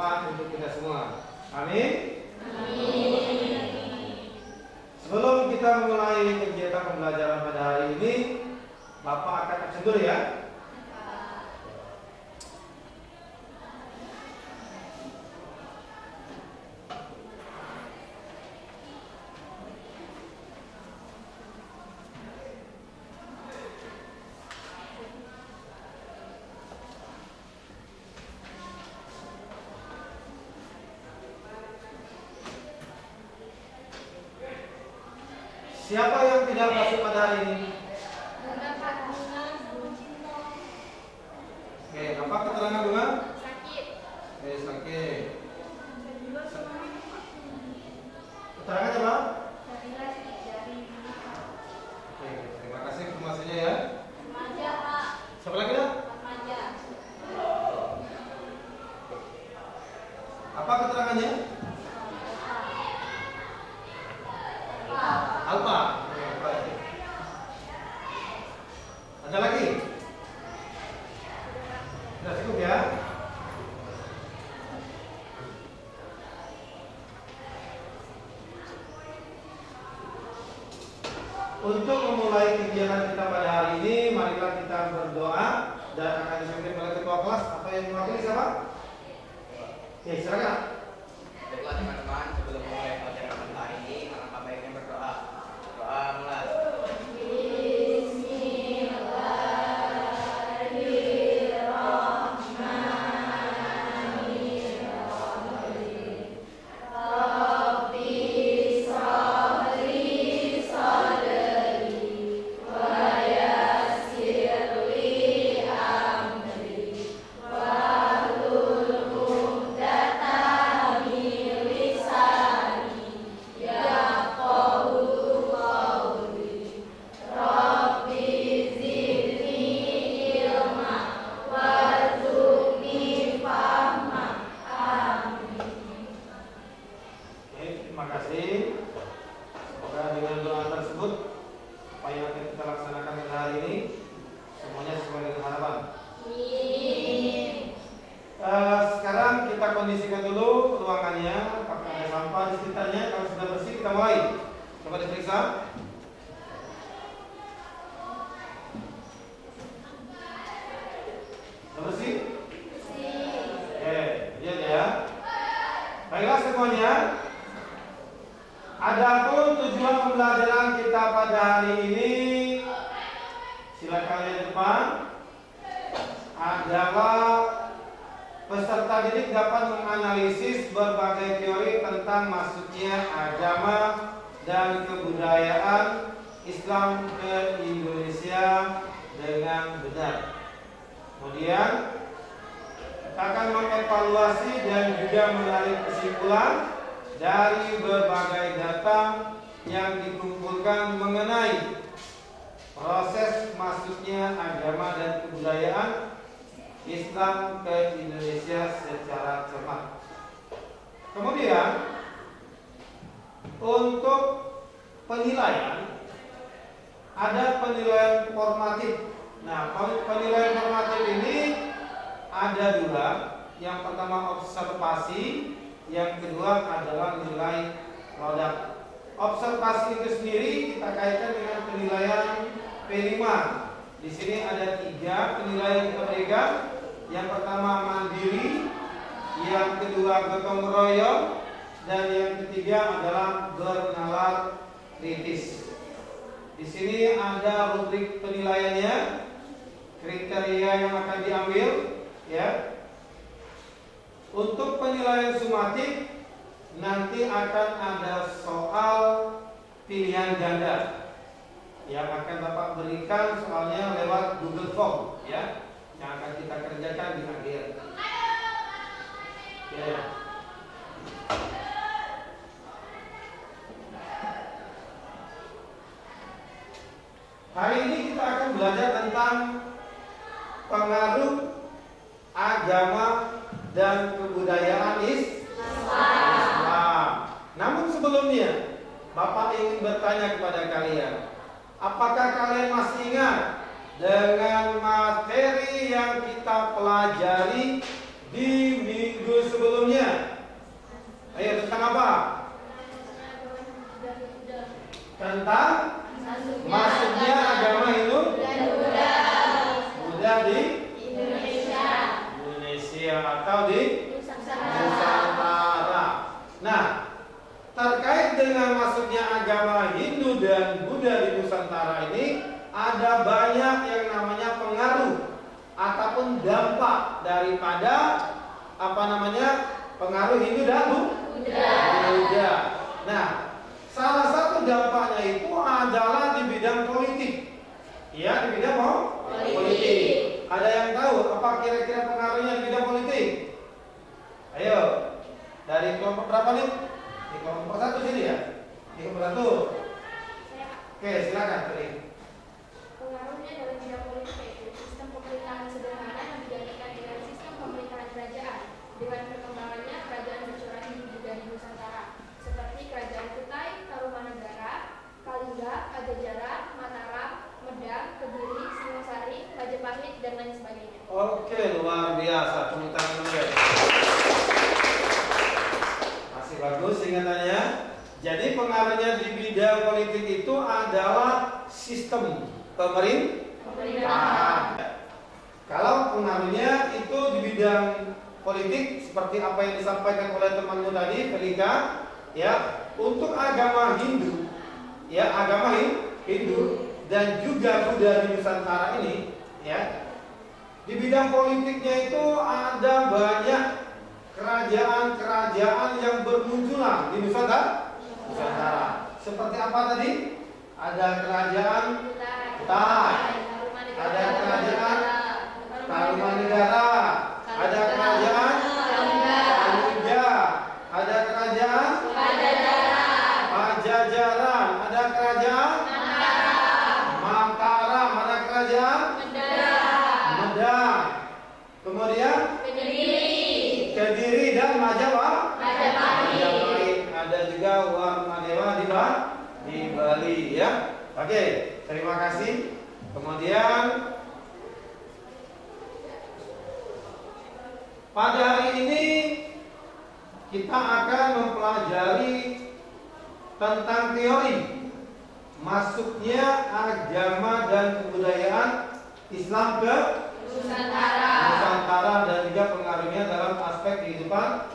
bermanfaat untuk kita semua. Amin. Amin. Sebelum kita memulai kegiatan pembelajaran pada hari ini, Bapak akan absen dulu ya. Siapa yang tidak masuk pada hari ini? Oke, apa keterangan bunga? Sakit. Oke, sakit. Keterangannya apa? Oke, terima kasih informasinya ya. Remaja, Pak. Siapa lagi dah? Remaja. Apa keterangannya? Alfa. Oke, baik. Ada lagi? Sudah cukup ya? Untuk memulai kegiatan kita pada hari ini, marilah kita berdoa dan akan dipimpin oleh ketua kelas atau yang mewakili siapa? Oke, silakan. Baiklah teman-teman, sebelum mulai pelajaran pada hari ini, alangkah baiknya berdoa. Doa mulai. Terima kasih. Semoga dengan doa tersebut apa yang akan kita laksanakan pada hari ini semuanya sesuai dengan harapan. Sekarang kita kondisikan dulu ruangannya, apakah ada sampah di sekitarnya. Kalau sudah bersih kita mulai. Coba diperiksa. Sudah bersih? Oke, lihat ya. Baiklah semuanya. Adapun tujuan pembelajaran kita pada hari ini, silakan lihat depan, adalah peserta didik dapat menganalisis berbagai teori tentang masuknya agama dan kebudayaan Islam ke Indonesia dengan benar. Kemudian akan mengevaluasi dan juga menarik kesimpulan dari berbagai data yang dikumpulkan mengenai proses masuknya agama dan kebudayaan Islam ke Indonesia secara cermat. Kemudian untuk penilaian, ada penilaian formatif. Nah, penilaian formatif ini ada dua. Yang pertama observasi, yang kedua adalah nilai produk. Observasi itu sendiri kita kaitkan dengan penilaian P5. Di sini ada 3 penilaian kita berikan. Yang pertama mandiri, yang kedua gotong royong, dan yang ketiga adalah bernalar kritis. Di sini ada rubrik penilaiannya, kriteria yang akan diambil, ya. Untuk penilaian sumatif nanti akan ada soal pilihan ganda yang akan Bapak berikan soalnya lewat Google Form, ya, yang akan kita kerjakan di akhir. Ya. Hari ini kita akan belajar tentang pengaruh agama dan kebudayaan Islam. Namun sebelumnya, Bapak ingin bertanya kepada kalian, apakah kalian masih ingat dengan materi yang kita pelajari di minggu sebelumnya? Ayo, tentang apa? Tentang masuknya agama Hindu Buddha di Indonesia atau di Nusantara. Nah, terkait dengan masuknya agama Hindu dan Buddha di Nusantara ini ada banyak yang namanya pengaruh ataupun dampak daripada pengaruh Hindu dan Buddha. Nah, salah satu dampaknya itu adalah di bidang politik. Ya, di bidang politik. Ada yang tahu apa kira-kira pengaruhnya di bidang politik? Ayo, dari kelompok berapa nih? Di kelompok satu sini ya? Di kelompok satu. Oke, silakan Tri. Pengaruhnya dalam bidang politik yaitu sistem pemerintahan sederhana yang digantikan dengan sistem pemerintahan kerajaan. Dengan perkembangannya kerajaan bercorak Hindu Buddha di Nusantara, seperti Kerajaan Kutai, Tarumanegara, Kalingga, Pajajaran, Mataram, Medang, Kediri, Singosari, Majapahit, dan lain sebagainya. Oke, luar biasa. Tepuk tangan dulu ya. Masih bagus ingatannya. Jadi pengaruhnya di bidang politik itu adalah sistem pemerintahan. Kalau pengaruhnya itu di bidang politik seperti apa yang disampaikan oleh temanmu tadi, Felika, ya, untuk agama Hindu, ya, agama Hindu dan juga Buddha di Nusantara ini, ya, di bidang politiknya itu ada banyak kerajaan-kerajaan yang bermunculan di Nusantara. Seperti apa tadi? Ada kerajaan Kutai, ada kerajaan Tarumanegara, ada kerajaan Kalingga, ada kerajaan Pajajaran, ada kerajaan Mataram, ada kerajaan Medang, kemudian Kediri dan Majapahit. Ada juga Warmadewa di Bali, ya. Oke, terima kasih. Kemudian pada hari ini kita akan mempelajari tentang teori masuknya agama dan kebudayaan Islam ke Nusantara dan juga pengaruhnya dalam aspek kehidupan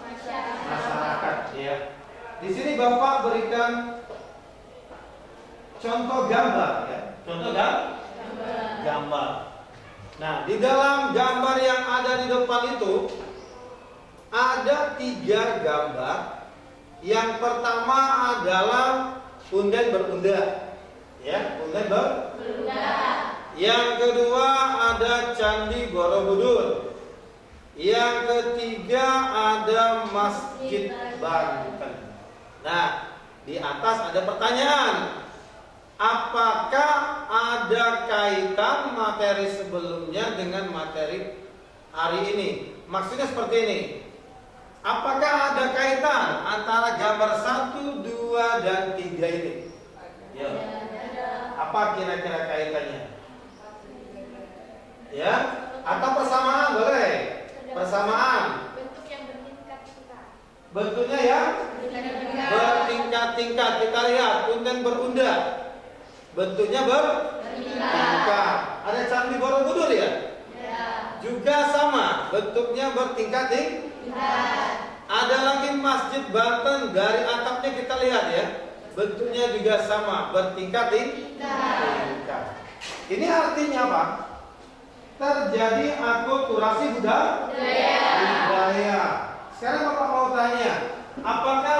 masyarakat. Ya. Di sini Bapak berikan contoh gambar, ya. Contoh gambar. Nah, di dalam gambar yang ada di depan itu ada 3 gambar. Yang pertama adalah punden berunda, ya, punden berunda. Yang kedua ada Candi Borobudur. Yang ketiga ada Masjid Banten. Nah, di atas ada pertanyaan. Apakah ada kaitan materi sebelumnya dengan materi hari ini? Maksudnya seperti ini. Apakah ada kaitan antara gambar 1, 2, dan 3 ini? Ya. Apa kira-kira kaitannya? Ya, atau persamaan boleh? Persamaan. Bentuk yang bertingkat-tingkat. Bentuknya ya? Bertingkat-tingkat. Kita lihat punden berunda. Bentuknya bertingkat. Ada Candi Borobudur ya? Juga sama, bentuknya bertingkat-tingkat. Ada lagi Masjid Banten, dari atapnya kita lihat ya, bentuknya juga sama, bertingkat-tingkat. Ini artinya apa? Terjadi akulturasi budaya. Sekarang Bapak mau tanya, apakah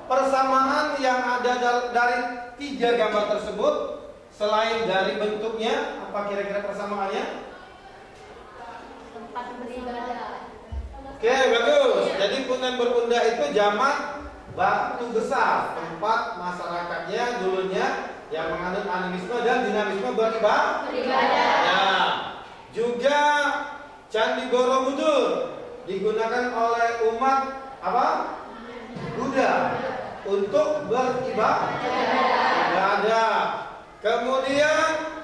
persamaan yang ada dari 3 gambar tersebut selain dari bentuknya, apa kira-kira persamaannya? Tempat beribadah. Oke, bagus. Jadi punden berunda itu jamak batu besar, tempat masyarakatnya dulunya yang menganut animisme dan dinamisme beribadah. Ya. Juga Candi Borobudur digunakan oleh umat apa? Buddha untuk beribadah. Kemudian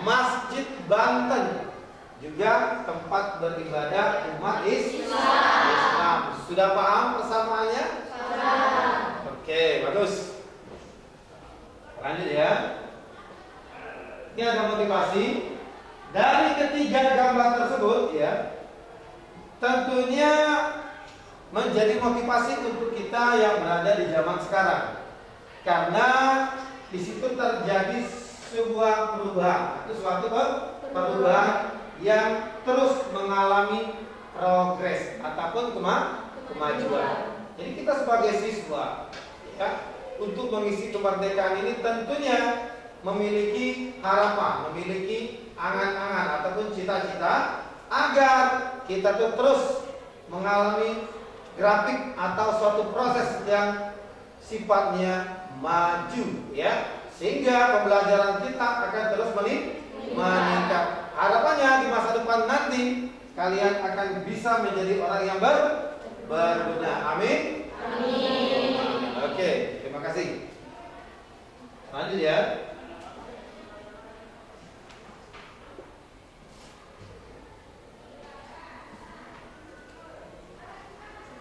Masjid Banten juga tempat beribadah umat Islam. Sudah paham persamaannya? Oke, bagus. Lanjut ya. Ini ada motivasi. Dari ketiga gambar tersebut ya, tentunya menjadi motivasi untuk kita yang berada di zaman sekarang. Karena di situ terjadi sebuah perubahan, itu suatu perubahan yang terus mengalami progres ataupun kemajuan. Jadi kita sebagai siswa ya, untuk mengisi kemerdekaan ini tentunya memiliki harapan, memiliki angan-angan ataupun cita-cita agar kita tuh terus mengalami grafik atau suatu proses yang sifatnya maju ya, sehingga pembelajaran kita akan terus meningkat. Harapannya di masa depan nanti kalian akan bisa menjadi orang yang berguna. Amin. Oke, terima kasih. Lanjut ya.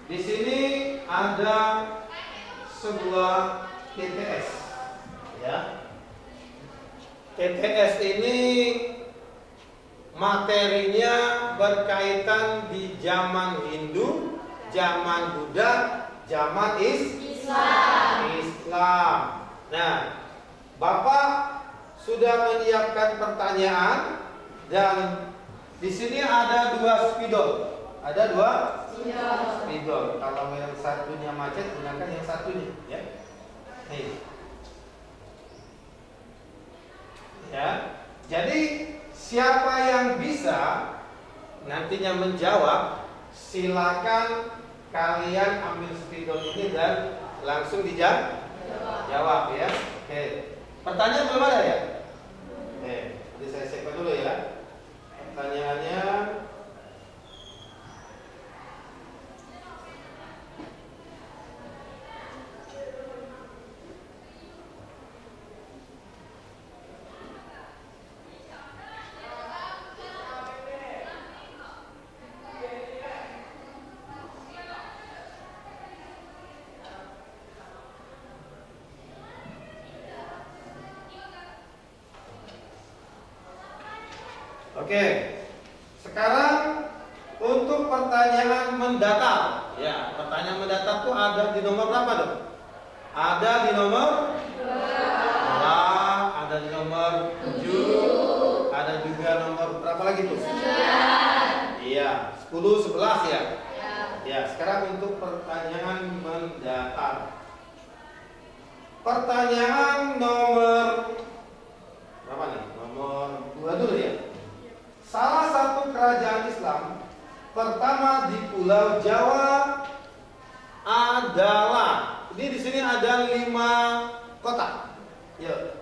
Di sini ada sebuah TTS ya. TTS ini materinya berkaitan di zaman Hindu, zaman Buddha, zaman Islam. Nah, Bapak sudah menyiapkan pertanyaan dan di sini ada dua spidol. Ada dua spidol. Kalau yang satunya macet, gunakan yang satunya ya. Nih. Ya. Jadi siapa yang bisa nantinya menjawab, silakan kalian ambil spidol ini dan langsung dijawab ya. Oke. Pertanyaan belum ada ya? Oke, jadi saya cek dulu ya. Pertanyaannya oke, sekarang untuk pertanyaan mendatar. Ya, pertanyaan mendatar itu ada di nomor berapa dong? Ada di nomor 2, ada di nomor 7, ada juga nomor berapa lagi tuh? 9. Iya, 10, 11 ya. Ya, sekarang untuk pertanyaan mendatar. Pertanyaan nomor berapa nih? Nomor 2 dulu ya. Salah satu kerajaan Islam pertama di Pulau Jawa adalah, ini di sini ada 5 kota. Yuk.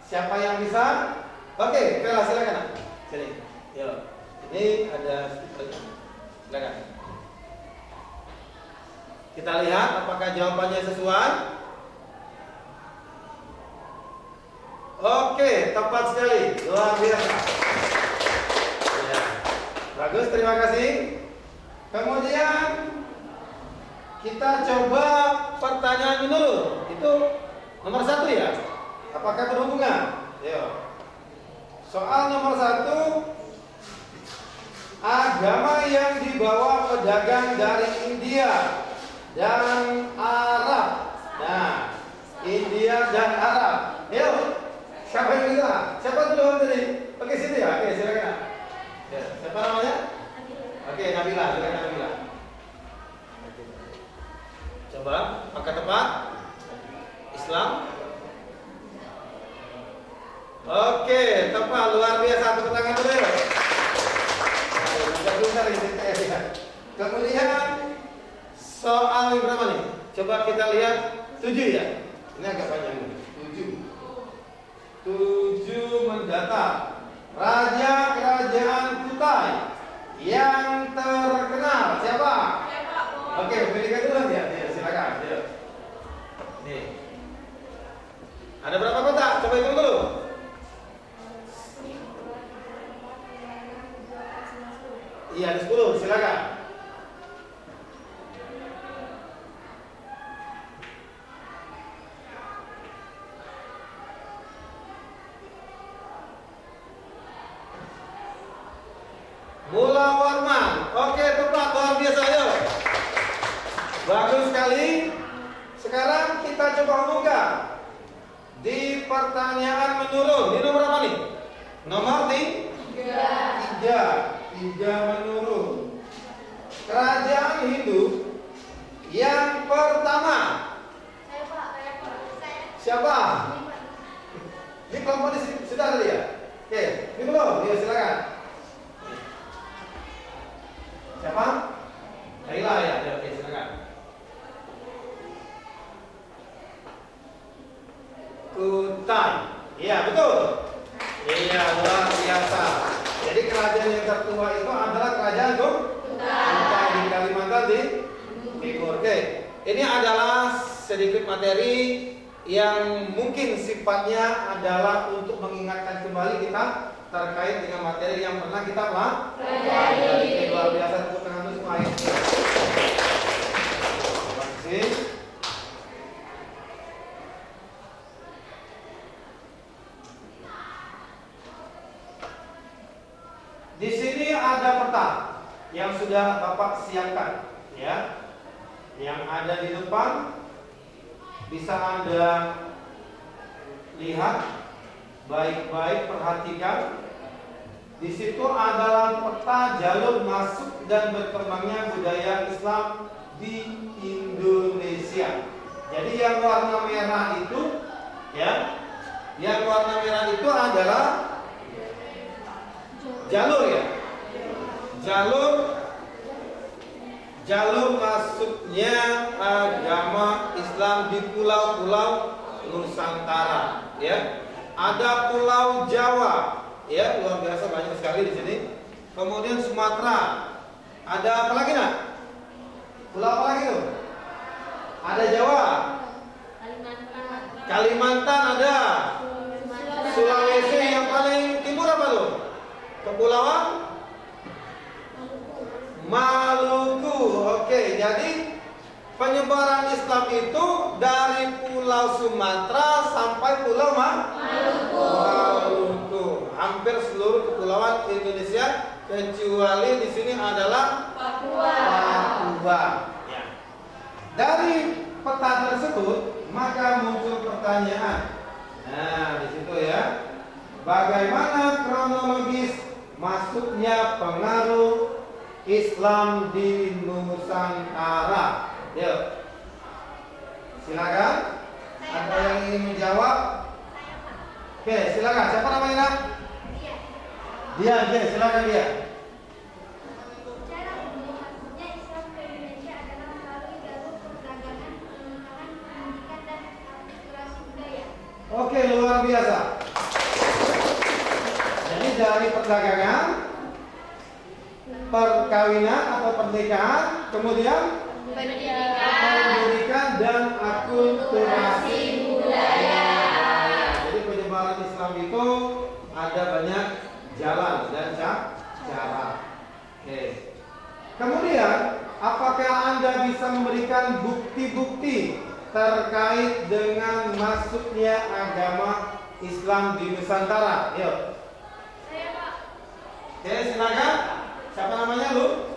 Siapa yang bisa? Oke, Vela silakan. Sini. Yuk. Ini ada silakan. Kita lihat apakah jawabannya sesuai. Oke, tepat sekali, luar biasa. Ya. Bagus, terima kasih. Kemudian kita coba pertanyaan dulu. Itu nomor 1 ya. Apakah berhubungan? Yuk. Soal nomor 1, agama yang dibawa pedagang dari India dan Arab. Nah, India dan Arab. Yuk. Siapa yang bisa? Siapa duluan tadi? Oke, sini ya. Oke, silakan. Ya, siapa namanya? Oke, Nabila. Silakan Nabila. Coba, apakah tepat? Islam. Oke, tepat, luar biasa. Tepuk tangan dulu. Bentar ini TTS ya. Kemudian soal yang berapa nih? Coba kita lihat 7 ya. Ini agak panjang nih. 7 mendatar. Raja kerajaan Kutai yang terkenal siapa? Oke, pilihkan dulu ya. Silakan. Nih. Ada berapa kota? Coba hitung dulu. Bagus sekali. Sekarang kita coba buka di pertanyaan menurun. Ini nomor apa nih? Nomor 3 menurun. Kerajaan Hindu yang pertama. Siapa? Ini kelompok di sini sudah tadi ya? Oke, ini belum? Ya silakan. Siapa? Laila ya? Oke, silakan. Kutai. Iya, betul. Iya, luar biasa. Jadi kerajaan yang tertua itu adalah kerajaan Kutai di Kalimantan di Timur. Oke. Ini adalah sedikit materi yang mungkin sifatnya adalah untuk mengingatkan kembali kita terkait dengan materi yang pernah kita pelajari. Luar biasa, tepuk tangan untuk semua. Terima kasih. Di sini ada peta yang sudah Bapak siapkan, ya. Yang ada di depan bisa Anda lihat baik-baik, perhatikan. Di situ adalah peta jalur masuk dan berkembangnya budaya Islam di Indonesia. Jadi yang warna merah itu, ya, yang warna merah itu adalah jalur, ya, jalur masuknya agama Islam di pulau-pulau Nusantara, ya. Ada Pulau Jawa, ya, luar biasa banyak sekali di sini. Kemudian Sumatera, ada apa lagi nak? Pulau apa lagi tuh? Ada Jawa, Kalimantan ada, Sulawesi yang paling timur apa tuh? Kepulauan Maluku. Oke, jadi penyebaran Islam itu dari Pulau Sumatera sampai Pulau Maluku. Hampir seluruh kepulauan Indonesia kecuali di sini adalah Papua. Ya. Dari peta tersebut maka muncul pertanyaan. Nah, di situ ya. Bagaimana kronologis masuknya pengaruh Islam di Nusantara? Yuk, silakan. Ada yang ingin menjawab? Oke, silakan. Siapa namanya? Dia. Oke, silakan dia. Cara masuknya Islam ke Indonesia adalah melalui jalur perdagangan, pengembangan pendidikan dan akulturasi budaya. Oke, luar biasa. Jadi dari perdagangan, perkawinan atau pernikahan, kemudian pendidikan dan akulturasi budaya. Jadi penyebaran Islam itu ada banyak jalan dan cara. Oke. Kemudian, apakah Anda bisa memberikan bukti-bukti terkait dengan masuknya agama Islam di Nusantara? Yuk. Saya, Pak. Oke, silakan. Siapa namanya, Lu?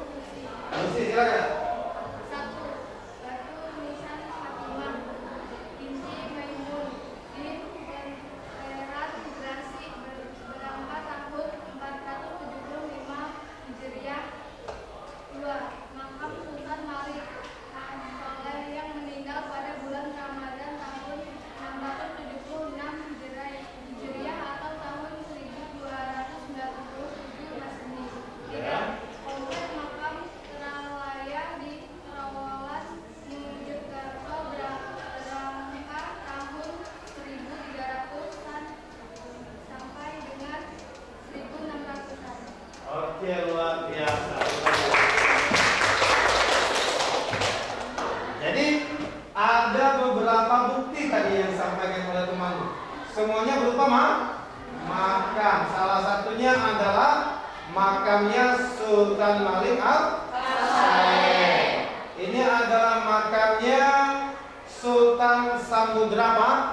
Lucy, silakan. 1. Batu nisan Fatimah. Inci Maimun. Din dan Herat Grasi berangkat tahun 475 Hijriah. 2. Makam Sultan Malik Soleh yang meninggal pada bulan Ramadan tahun 676 Hijriah atau tahun 1297 Masehi. 3. Komplek makam Teralaya di Terawalan Mojokerto berangkat tahun 1300-an sampai dengan 1600-an. Oke, luar biasa. Jadi ada beberapa bukti tadi yang disampaikan oleh teman. Semuanya berupa makam. Salah satunya adalah makamnya Sultan Malik Al-Saleh. Ini adalah makamnya Sultan Samudra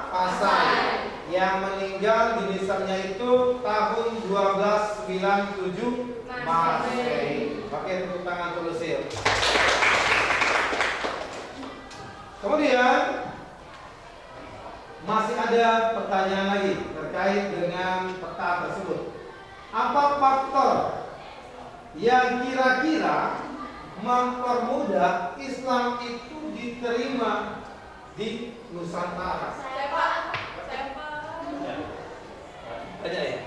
Pasai yang meninggal di nisannya itu tahun 1297 Masehi. Pakai tepuk tangan tulusir. pertanyaan lagi terkait dengan peta tersebut. Apa faktor yang kira-kira mempermudah Islam itu diterima di Nusantara? Ada ya?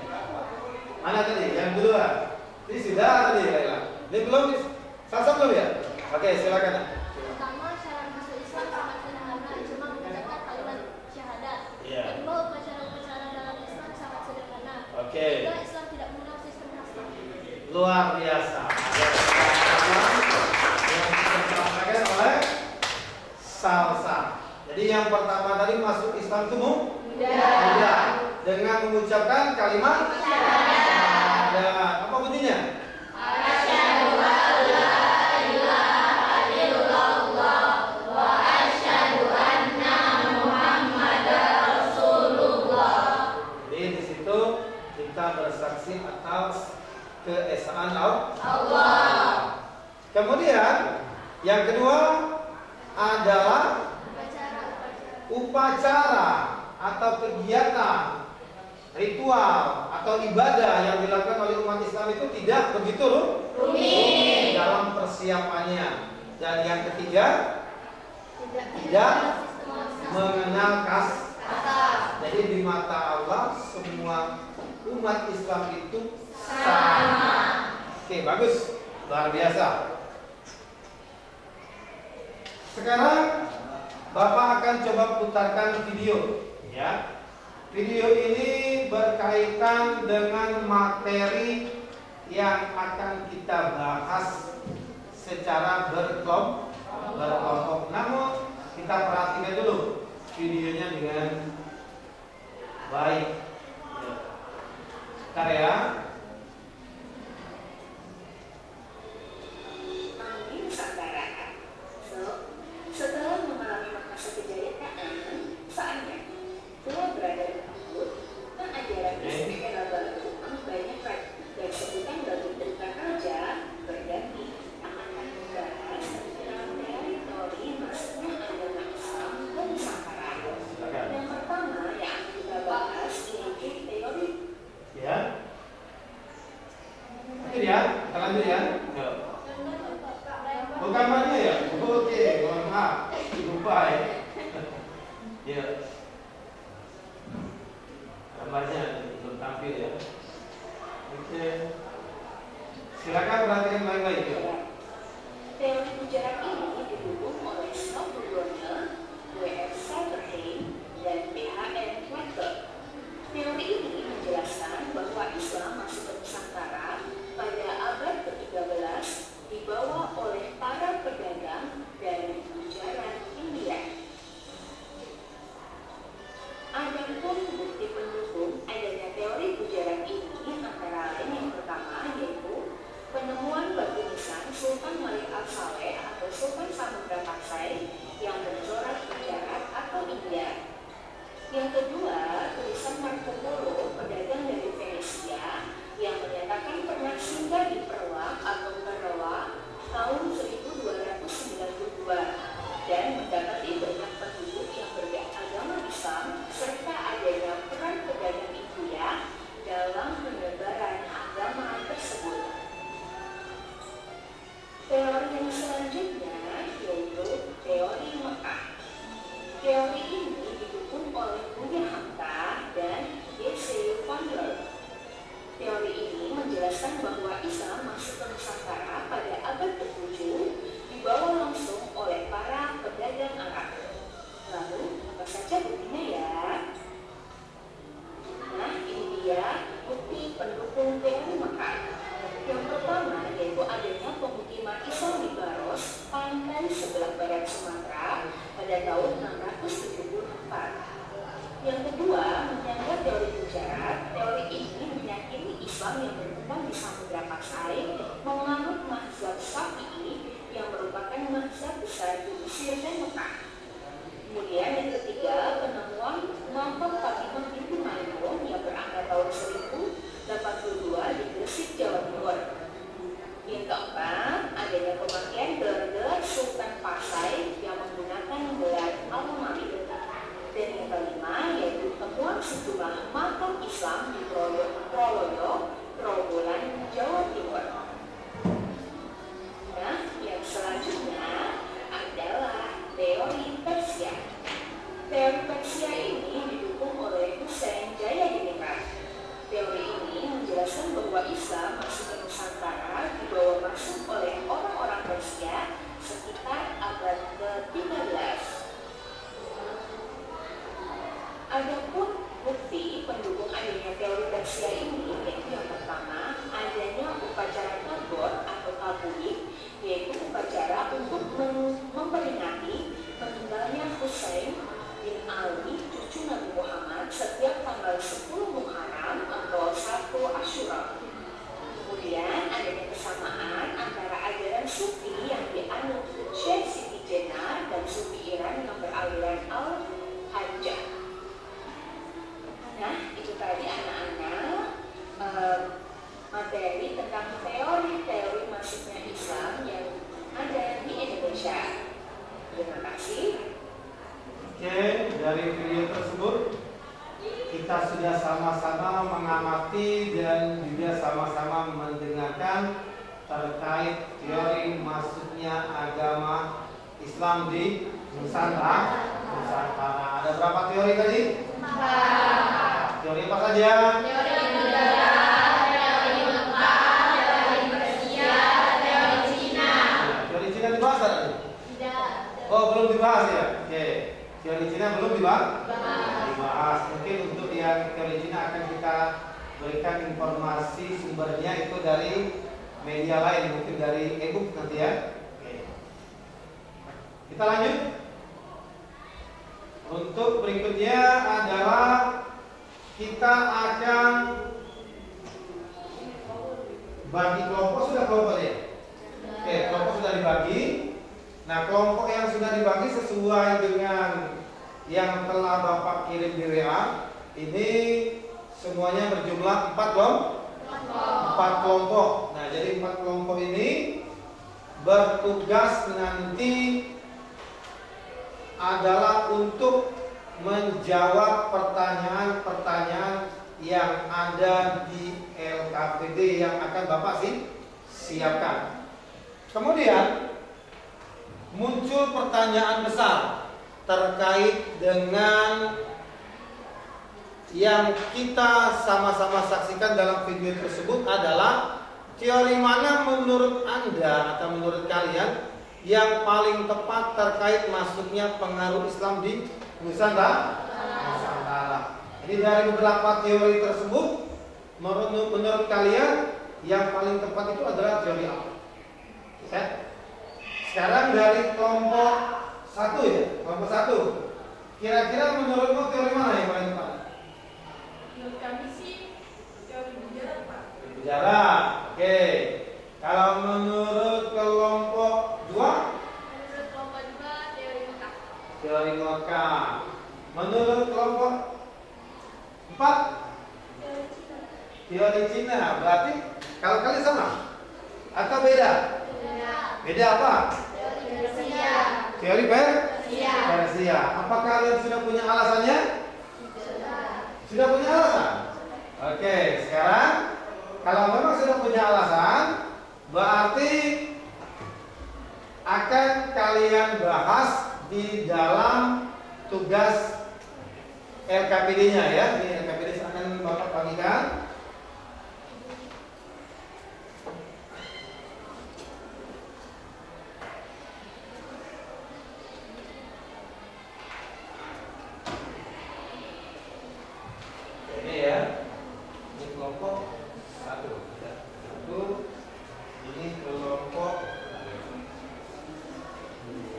Mana tadi? Yang kedua. Ini sudah tadi ya. Ini belum? Sasa belum ya? Oke, silakan. Pertama, syarat masuk Islam sangat sederhana, cuma mengucapkan kalimat syahadat. Iya. Kedua, upacara-upacara dalam Islam sangat sederhana. Oke. Ketiga, Islam tidak mengenal sistem kasta. Luar biasa. Yang disampaikan oleh Salsa. Jadi yang pertama tadi masuk Islam itu mudah. Dengan mengucapkan kalimat syahadat. Apa bunyinya? Asyhadu an la ilaha illallah wa asyhadu anna Muhammadar Rasulullah. Jadi di situ kita bersaksi atas keesaan Allah. Kemudian yang kedua adalah upacara atau kegiatan ritual atau ibadah yang dilakukan oleh umat Islam itu tidak begitu rumit dalam persiapannya. Dan yang ketiga tidak mengenal kasta. Jadi di mata Allah semua umat Islam itu sama. Oke, bagus, luar biasa. Sekarang Bapak akan coba putarkan video, ya. Video ini berkaitan dengan materi yang akan kita bahas secara berkelompok. Namun kita perhatikan dulu videonya dengan baik. Bentar ya. Setelah mengalami masa kejayaan, saatnya telah berada di tahun ajaran Islam baru banyak dan sebutan bagi tentang raja berganti akan membahas tentang teori masuknya agama Islam ke Nusantara. Yang pertama yang kita bahas yaitu teori. Ya. Oke ya, kita lanjut ya. Oh, gambarnya ya? Oke, mohon maaf. Lupa ya. Ya. Gambarnya belum tampil ya. Oke. Silakan perhatikan baik-baik ya. Teori ujaran ini didukung oleh Snow Brunner, W.F. Sutherland, dan B.H.M. Fletcher. Teori ini menjelaskan bahwa Islam masuk ke Nusantara pada abad ke-13 dibawa oleh para pedagang dari ujaran India. Adapun bukti pendukung adanya teori ujaran ini antara lain yang pertama yaitu penemuan batu nisan Sultan Malik Al-Saleh atau Sultan Samudra Pasai yang bercorak ujaran atau India. Yang kedua, tulisan Marco Polo, pedagang dari Venesia, yang menyatakan pernah singgah di Perawak atau Karawang tahun 1292 dan mendapati banyak penduduk yang beragama Islam serta adanya peran pedagang India dalam penyebaran agama tersebut. Teori yang selanjutnya yaitu teori Mekah. Teori ini didukung oleh Buya Hamka dan D.C. Fowler. Teori ini menjelaskan bahwa Islam masuk ke Nusantara pada abad ke-7 dibawa langsung oleh para pedagang Arab. Lalu, apa saja buktinya ya? Nah, ini dia bukti pendukung teori Mekah. Yang pertama yaitu adanya pemukiman Islam di Baros, pantai sebelah barat Sumatera pada tahun 674. Yang kedua, menyangga teori ujaran. Teori ini meyakini Islam yang berkembang di Samudra Pasai menganut mazhab Syafi'i yang merupakan mazhab besar di Mesir dan Mekah. Kemudian yang ketiga, penemuan makam Fatimah binti Maimun yang berangkat tahun 1082 di Gresik, Jawa Timur. Yang keempat, adanya pemakaian gelar-gelar Sultan Pasai yang menggunakan gelar Al-Malik. Dan yang kelima yaitu temuan Adapun bukti pendukung adanya teori tersia ini yaitu yang pertama, adanya upacara tabor atau tabuik, yaitu upacara untuk memperingati meninggalnya Husain bin Ali, cucu Nabi Muhammad, setiap tanggal 10 Muharram atau 1 Asyura. Kemudian adanya kesamaan antara ajaran Sufi yang dianut Syekh Siti Jenar dan Sufi Iran yang beraliran Al-Hajjah. Nah, itu tadi anak-anak materi tentang teori-teori masuknya Islam yang ada di Indonesia. Terima kasih. Oke, dari video tersebut kita sudah sama-sama mengamati dan juga sama-sama mendengarkan terkait teori masuknya agama Islam di Nusantara. Ada berapa teori tadi? 4. Teori apa saja? Teori budaya, teori Mekah, teori Persia, teori Cina. Teori Cina dibahas tadi? Tidak. Oh, belum dibahas ya? Oke. Teori Cina belum dibahas. Mungkin untuk yang teori Cina akan kita berikan informasi sumbernya itu dari media lain, mungkin dari e-book nanti ya. Oke. Kita lanjut. Untuk berikutnya adalah kita akan bagi kelompok. Sudah kelompok ya? Oke, kelompok sudah dibagi. Nah, kelompok yang sudah dibagi sesuai dengan yang telah Bapak kirim di WA, ini semuanya berjumlah 4 kelompok. Nah, jadi 4 kelompok ini bertugas nanti adalah untuk menjawab pertanyaan-pertanyaan yang ada di LKPD yang akan Bapak siapkan. Kemudian muncul pertanyaan besar terkait dengan yang kita sama-sama saksikan dalam video tersebut adalah teori mana menurut Anda atau menurut kalian yang paling tepat terkait masuknya pengaruh Islam di Nusantara. Ini dari beberapa teori tersebut, menurut kalian yang paling tepat itu adalah teori apa? Ya? Sekarang dari kelompok 1 ya, kelompok 1. Kira-kira menurutmu teori mana yang paling tepat? Menurut kami sih teori budaya, Pak. Sejarah. Oke. Kalau menurut kelompok 2? Menurut kelompok 2 teori Mekah. Teori Mekah. Menurut kelompok 4? Teori Cina. Teori Cina. Berarti kalau kalian sama atau beda? Beda apa? Teori Persia. Teori Persia. Apa kalian sudah punya alasannya? Sudah punya alasan? Oke, sekarang kalau memang sudah punya alasan, berarti akan kalian bahas di dalam tugas LKPD-nya ya. Ini LKPD akan Bapak bagikan. Ini ya. Ini kelompok 1 ya. 1. Ini kelompok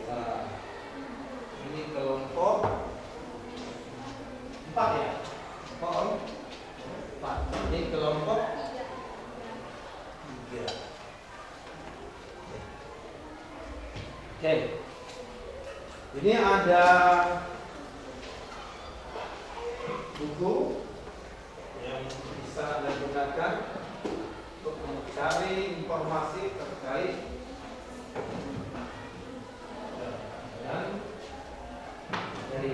2. Ini kelompok 4 ya. Oh, 4. Ini kelompok 3. Oke. Ini ada buku yang bisa Anda gunakan untuk mencari informasi terkait dan dari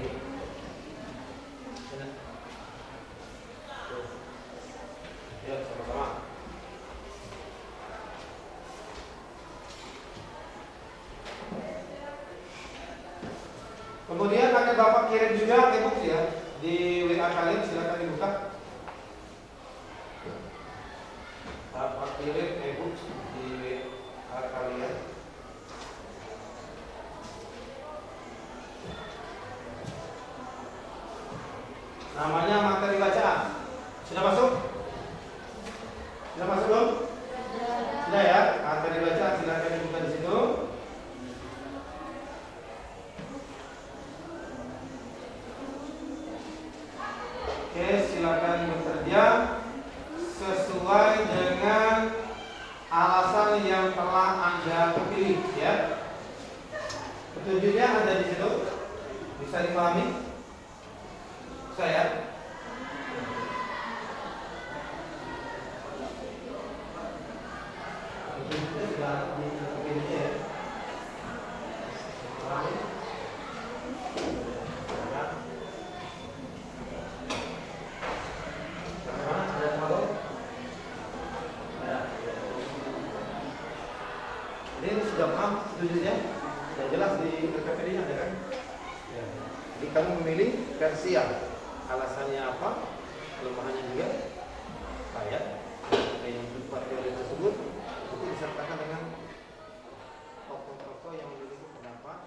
ya sama-sama. Kemudian akan Bapak kirim juga e-book ya di WA kalian, silakan dibuka. Bapak kirim e-book di WA kalian. namanya materi bacaan. Sudah masuk? Sudah masuk belum? Sudah ya. Materi bacaan silakan dibuka di situ. Oke, silakan bekerja sesuai dengan alasan yang telah Anda pilih ya. Petunjuknya ada di situ. Bisa dipahami? Saya. Petunjuknya sudah dipilih ya. Pahami? Ini sudah paham petunjuknya? Sudah jelas di PPD-nya ada kan? Ya. Jadi kamu memilih versi yang alasannya apa, kelemahannya juga, saya yang berupa teori tersebut itu disertakan dengan tokoh-tokoh yang memiliki pendapat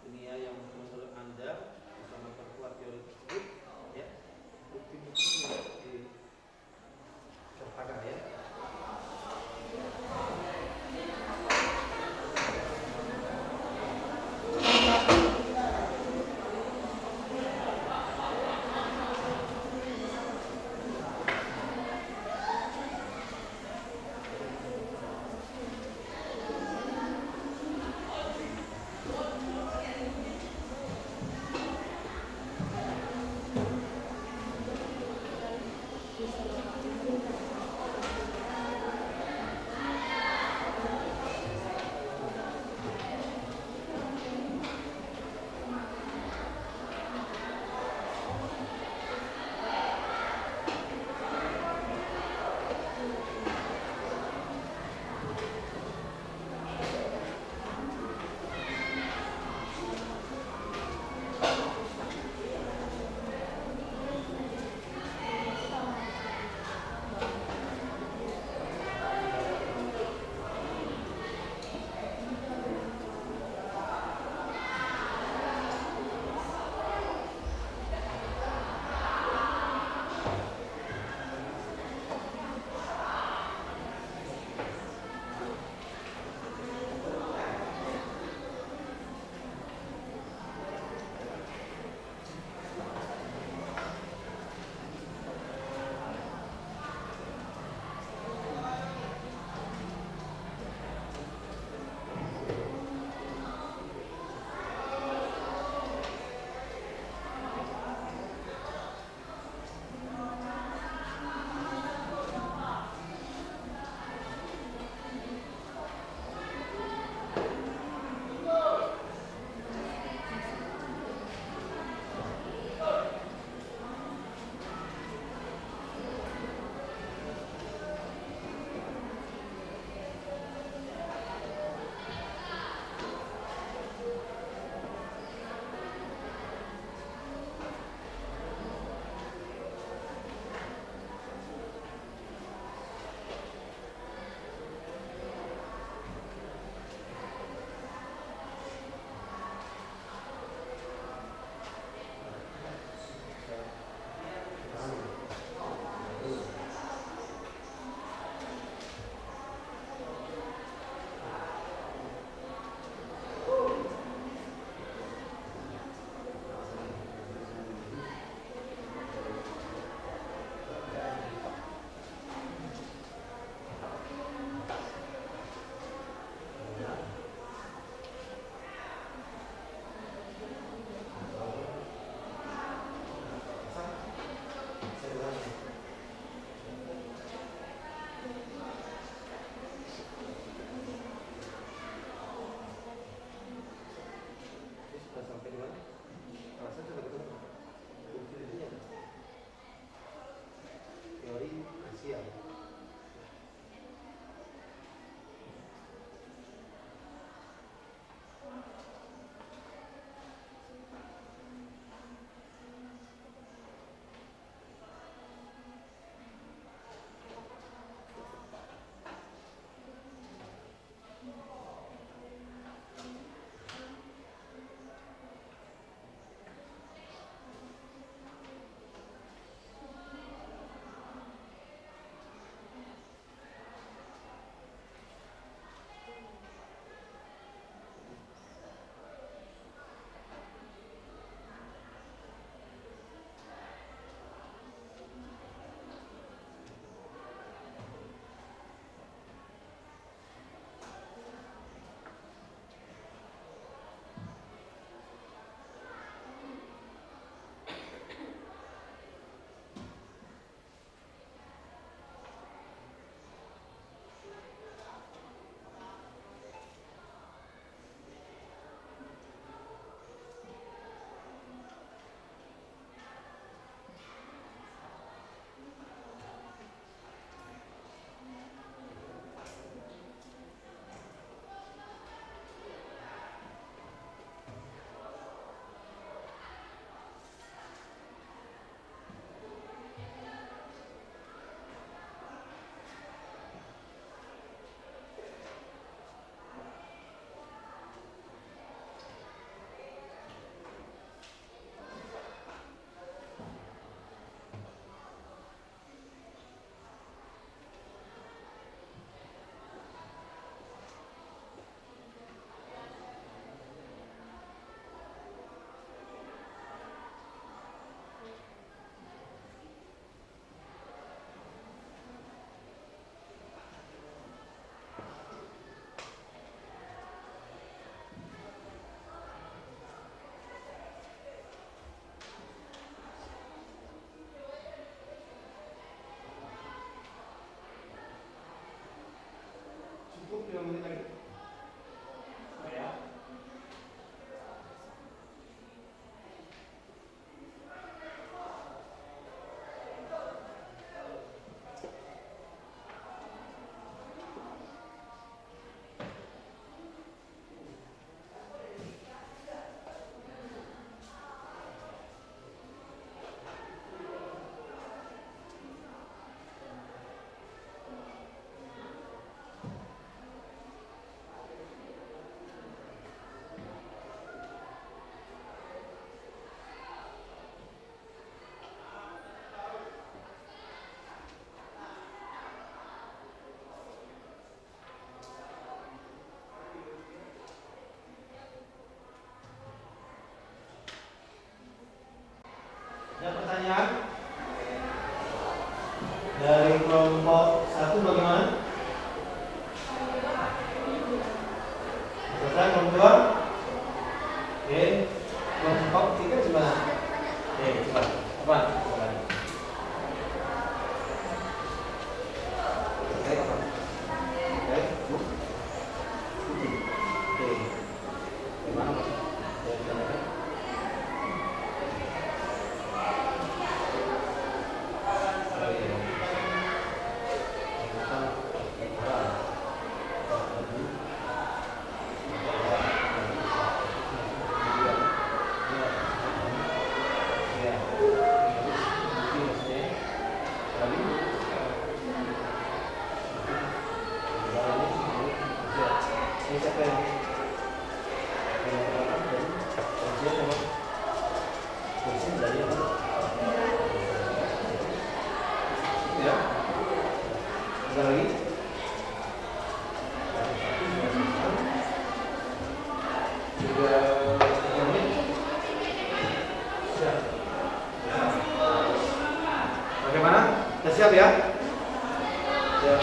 dunia yang menurut Anda bisa memperkuat teori tersebut, ya, bukti-bukti disertakan ya. 3 menit. Siap. Ya. Bagaimana? Sudah siap ya? Ya.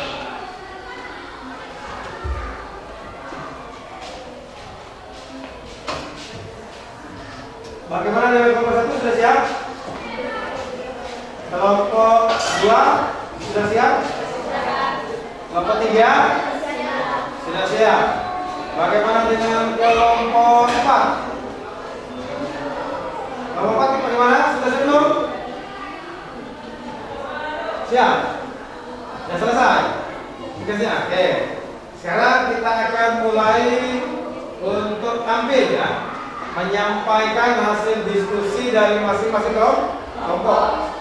Bagaimana dengan kelompok 1 sudah siap? Kelompok 2 sudah siap? Kelompok 3 sudah siap. Bagaimana dengan kelompok 4? Kelompok 4 bagaimana? Sudah siap belum? Siap? Sudah selesai? Tugasnya? Oke. Sekarang kita akan mulai untuk tampil ya, menyampaikan hasil diskusi dari masing-masing kelompok.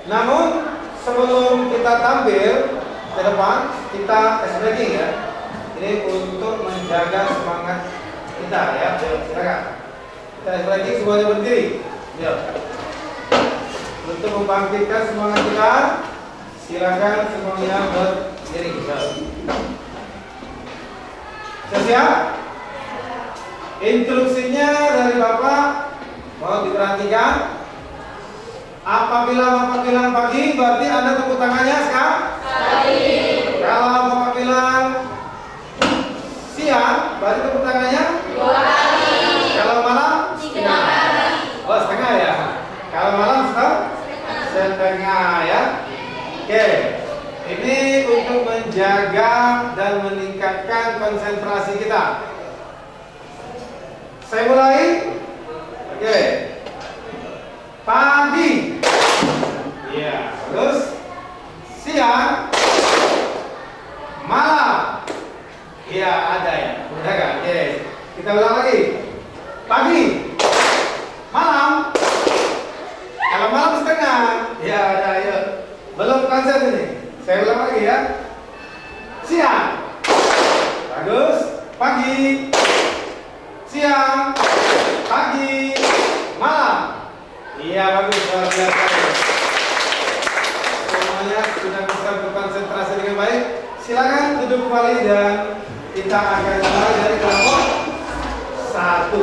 Namun sebelum kita tampil ke depan, kita tes breaking ya. Ini untuk menjaga semangat kita ya. Silakan. Kita tes breaking semuanya berdiri. Yuk. Untuk membangkitkan semangat kita, silakan semuanya berdiri. Siap? Instruksinya dari Bapak mau diperhatikan. Apabila Bapak bilang pagi, berarti Anda tepuk tangannya sekarang? Pagi. Kalau Bapak bilang siang, berarti tepuk tangannya? 2 kali. Kalau malam? 3 kali. Oh, setengah ya. Kalau malam setengah ya. Oke. Ini untuk menjaga dan meningkatkan konsentrasi kita. Saya mulai. Oke. Pagi. Iya, terus siang, malam. Iya, ada ya. Udah kan? Oke. Kita ulang lagi. Pagi, malam. Kalau malam setengah. Iya, ada ya. Belum konsen ini. Saya ulang lagi ya. Siang. Bagus. Pagi. Siang. Pagi. Malam. Iya, bagus. Luar biasa. Semuanya sudah bisa berkonsentrasi dengan baik. Silakan duduk kembali dan kita akan mulai dari kelompok 1.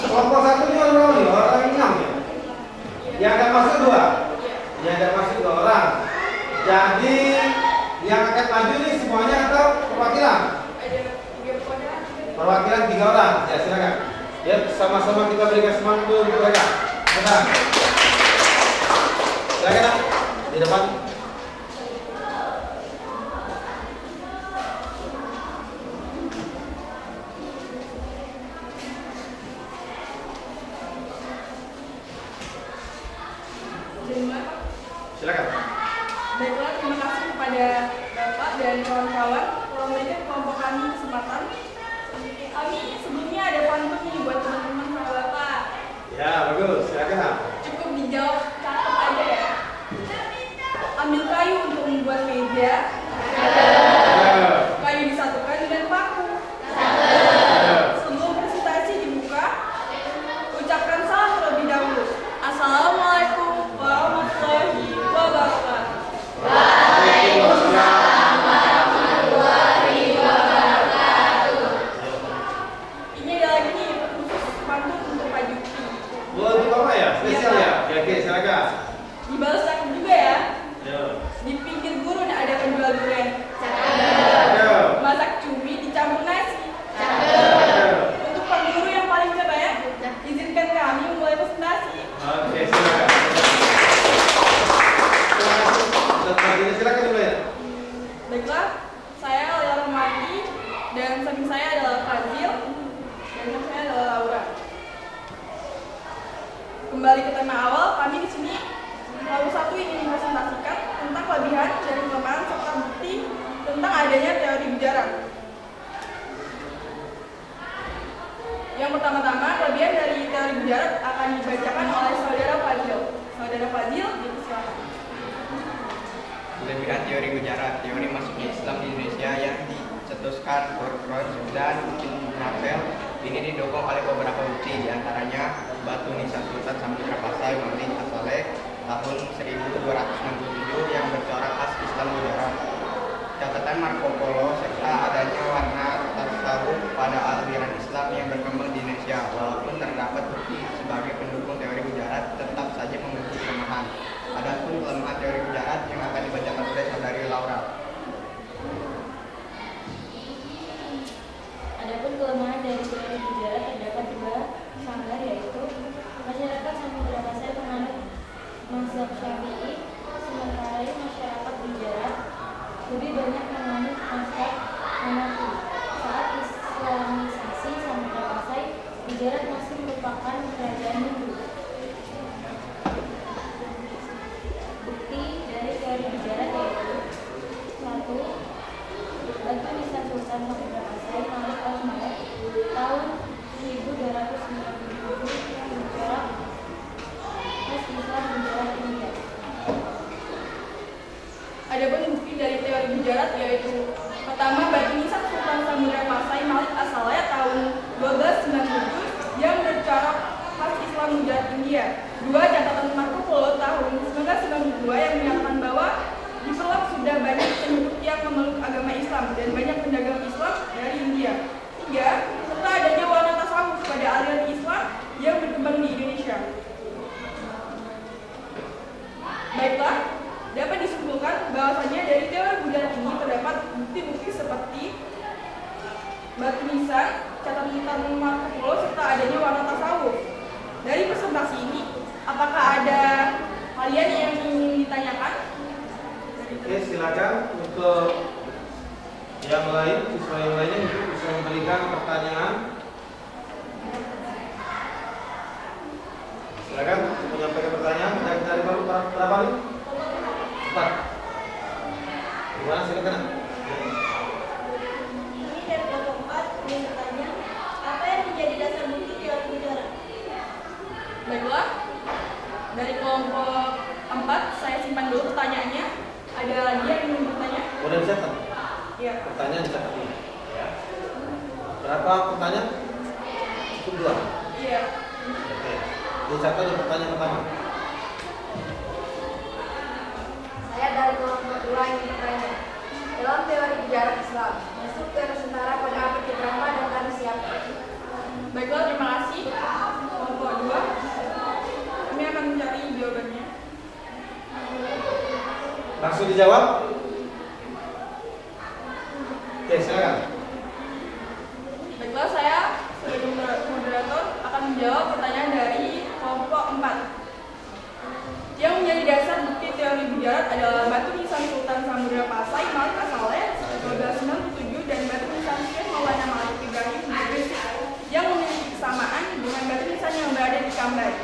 Kelompok 1 ini orang nih, orang 6 ya. Yang ada masuk 2. Yang ada masuk 2 orang. Jadi yang akan maju nih semuanya atau perwakilan? Perwakilan 3 orang. Ya, silakan. Ya, sama-sama kita berikan semangat dulu untuk mereka. Benar. Silakan Nak, di depan. Silakan. Baiklah, terima kasih kepada Bapak dan kawan-kawan telah memberikan kelompok kami kesempatan. Kami sebelumnya ada pantun nih buat teman-teman sama Bapak. Ya, bagus. Silakan. Cukup dijawab cakep aja ya. Ambil kayu untuk membuat meja. Kayu disatukan dengan paku. Sebelum presentasi dibuka, ucapkan salam terlebih dahulu. Assalamualaikum warahmatullahi wabarakatuh. Waalaikumsalam. Ini ada lagi nih khusus pantun untuk Pak Juki. Untuk Bapak ya? Spesial ya? Oke, silakan. Dibalas cakep juga ya. Ya. Di pinggir gurun ada penjual durian. Ya. Masak cumi dicampur nasi. Ya. Untuk Pak Guru yang paling keren, izinkan kami mulai presentasi. Oke, silakan. Silakan dulu ya. Baiklah, saya Lela Romani dan samping saya adalah Fazil dan samping saya adalah Laura. Kembali ke tema awal, kami di sini lalu satu ingin mempresentasikan tentang kelebihan dan kelemahan serta bukti tentang adanya teori bicara. Yang pertama-tama, kelebihan dari teori bicara akan dibacakan oleh saudara Fazil. Saudara Fazil, silakan. Kelebihan teori Gujarat, teori masuknya Islam di Indonesia yang dicetuskan Burkroj dan Rafael ini didukung oleh beberapa bukti, diantaranya Batu Nisan Sultan Samudra Pasai Maulid Asaleh tahun 1267 yang bercorak khas Islam Gujarat. Catatan Marco Polo serta adanya warna tasawuf pada aliran Islam yang berkembang di Indonesia Indonesia. Walaupun terdapat bukti sebagai pendukung teori mujarab, tetap saja memiliki kelemahan. Adapun kelemahan teori mujarab yang akan dibacakan oleh saudari Laura. Adapun kelemahan dari teori mujarab terdapat dua sanggar, yaitu masyarakat Samudra Pasai penganut mazhab Syafi'i, sementara masyarakat mujarab lebih banyak menganut mazhab Hanafi. Saat Islamisasi Samudra Pasai, mujarab masih merupakan kerajaan Hindu. Bukti dari teori mujarab yaitu: 1. Batu nisan Sultan Samudra Pasai Malik Al-Maut tahun 1297 yang mencorak khas Islam mujarab India. Adapun bukti dari teori mujarab yaitu: pertama, batu nisan Sultan Samudra Pasai Malik As-Saleh tahun 1297 yang bercorak khas Islam mujarab India. 2. Catatan Marco Polo tahun 1992 yang menyatakan bahwa di Perak sudah banyak penduduk yang memeluk agama Islam dan banyak pedagang Islam dari India. 3. Serta adanya warna tasawuf pada aliran Islam yang berkembang di Indonesia. Baiklah, dapat disimpulkan bahwasanya dari teori mujarab ini terdapat bukti-bukti seperti batu nisan, catatan Marco Polo, serta adanya warna tasawuf. Dari presentasi ini, apakah ada kalian yang ingin ditanyakan? Oke, silakan untuk yang lain, siswa yang lainnya untuk bisa memberikan pertanyaan. Silakan untuk menyampaikan pertanyaan. Dari berapa nih? 4. Gimana silakan? Ini dari kelompok 4 ingin bertanya, apa yang menjadi dasar bukti teori mujarab? Baiklah, dari kelompok 4 saya simpan dulu pertanyaannya. Ada lagi yang ingin bertanya? Udah dicatat? Iya. Pertanyaan dicatat dulu. Berapa pertanyaan? Cukup 2. Iya. Oke. Dicatat di pertanyaan pertama. Saya dari kelompok 2 ingin bertanya, dalam teori mujarab Islam, masuk ke Nusantara pada abad keberapa dan karena siapa? Baiklah, terima kasih. Kelompok 2. Kami akan mencari jawabannya. Langsung dijawab. Oke, silakan. Baiklah, saya sebagai moderator akan menjawab pertanyaan dari kelompok 4. Yang menjadi dasar bukti teori mujarab adalah batu nisan Sultan Samudra Pasai Malik As-Saleh 1297 dan batu nisan Syekh Maulana Malik Ibrahim di Gresik yang memiliki kesamaan dengan batu nisan yang berada di Kambay.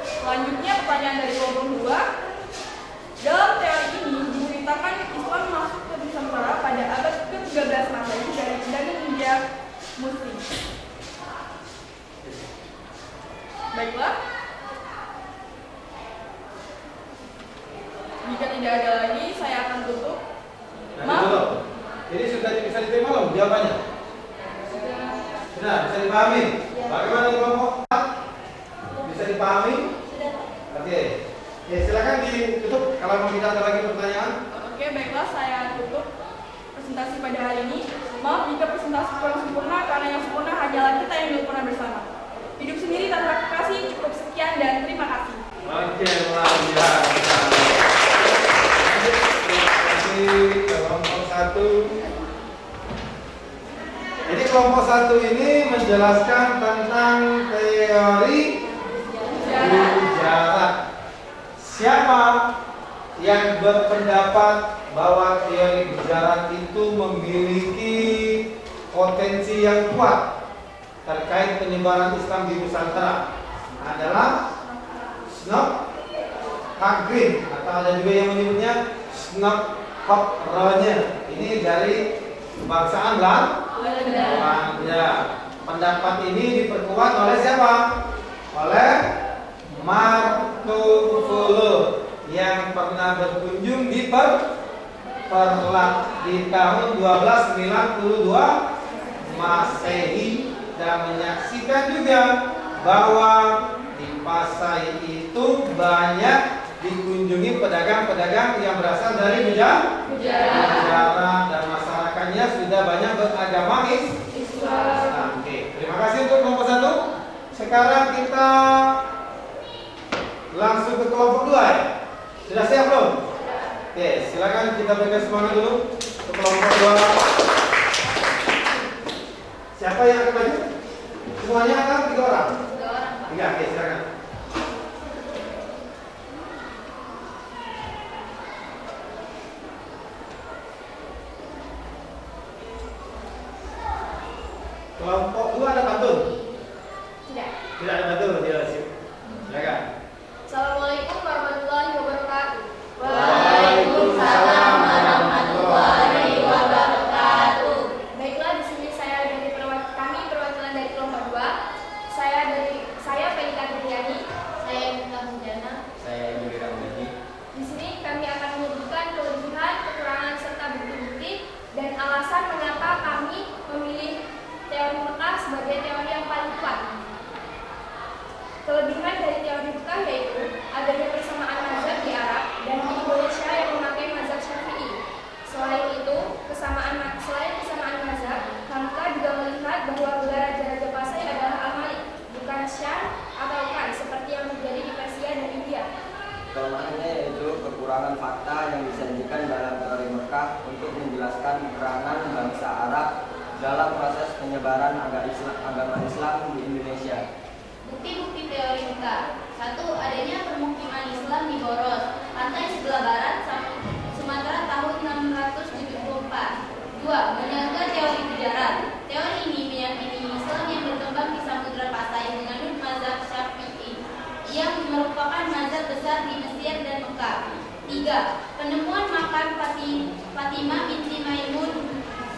Selanjutnya, pertanyaan dari kelompok 2. Dalam teori ini diceritakan Islam masuk ke Nusantara pada abad ke-13 Masehi dari pedagang India Muslim. Baiklah, jika tidak ada lagi, saya akan tutup. Nah, dulu. Jadi sudah bisa diterima belum jawabannya? Sudah, bisa dipahami? Bagaimana di kelompok 4? Bisa dipahami? Oke. Ya, silakan ditutup kalau tidak ada lagi pertanyaan. Oke, baiklah, saya tutup presentasi pada hari ini. Maaf jika presentasi kurang sempurna, karena yang sempurna hanyalah kita yang sempurna bersama. Hidup sendiri tanpa kasih. Cukup sekian dan terima kasih. Oke, luar biasa. Terima kasih kelompok 1. Jadi kelompok 1 ini menjelaskan tentang teori mujarab. Siapa yang berpendapat bahwa teori mujarab itu memiliki potensi yang kuat terkait penyebaran Islam di Nusantara adalah Snop Hagrid, atau ada juga yang menyebutnya Snop Hopronye. Ini dari kebangsaan Belanda. Pendapat ini diperkuat oleh siapa? Oleh Marco Polo yang pernah berkunjung di Perlak di tahun 1292 Masehi dan menyaksikan juga bahwa di Pasai itu banyak dikunjungi pedagang-pedagang yang berasal dari Mujarab dan masyarakatnya sudah banyak beragama Islam. Oke, terima kasih untuk kelompok 1. sekarang kita langsung ke kelompok 2 ya. Sudah siap belum? Oke, silakan kita berikan semangat dulu ke kelompok 2. Siapa yang akan maju? Semuanya akan 3 orang? 3 orang, Pak. 3, oke silakan. Kelompok 2 ada pantun? Tidak. Tidak ada pantun, ya sip. Silakan. Assalamualaikum warahmatullahi wabarakatuh. Waalaikumsalam warahmatullahi wabarakatuh. Baiklah, di sini kami perwakilan dari kelompok 2. Saya Felika Triani. Saya Minta Mujana. Saya Yuri Ramadi. Di sini kami akan menyebutkan kelebihan, kekurangan serta bukti-bukti dan alasan mengapa kami memilih teori Mekah sebagai teori yang paling kuat. Kelebihan dari teori Mekah yaitu adanya persamaan mazhab di Arab dan di Indonesia yang memakai mazhab Syafi'i. Selain kesamaan mazhab, Hamka juga melihat bahwa gelar Raja-Raja Pasai adalah Al-Malik, bukan Syah atau Khan seperti yang terjadi di Persia dan India. Kelemahannya yaitu kekurangan fakta yang disajikan dalam teori Mekah untuk menjelaskan peranan bangsa Arab dalam proses penyebaran agama Islam di Indonesia. Bukti-bukti teori Mekah. 1. Adanya permukiman Islam di Boros, pantai sebelah barat Sumatera tahun 674. 2. Menjaga teori Gujarat. Teori ini meyakini Islam yang berkembang di Samudra Pasai menganut mazhab Syafi'i yang merupakan mazhab besar di Mesir dan Mekah. 3. Penemuan makam Fatimah binti Maimun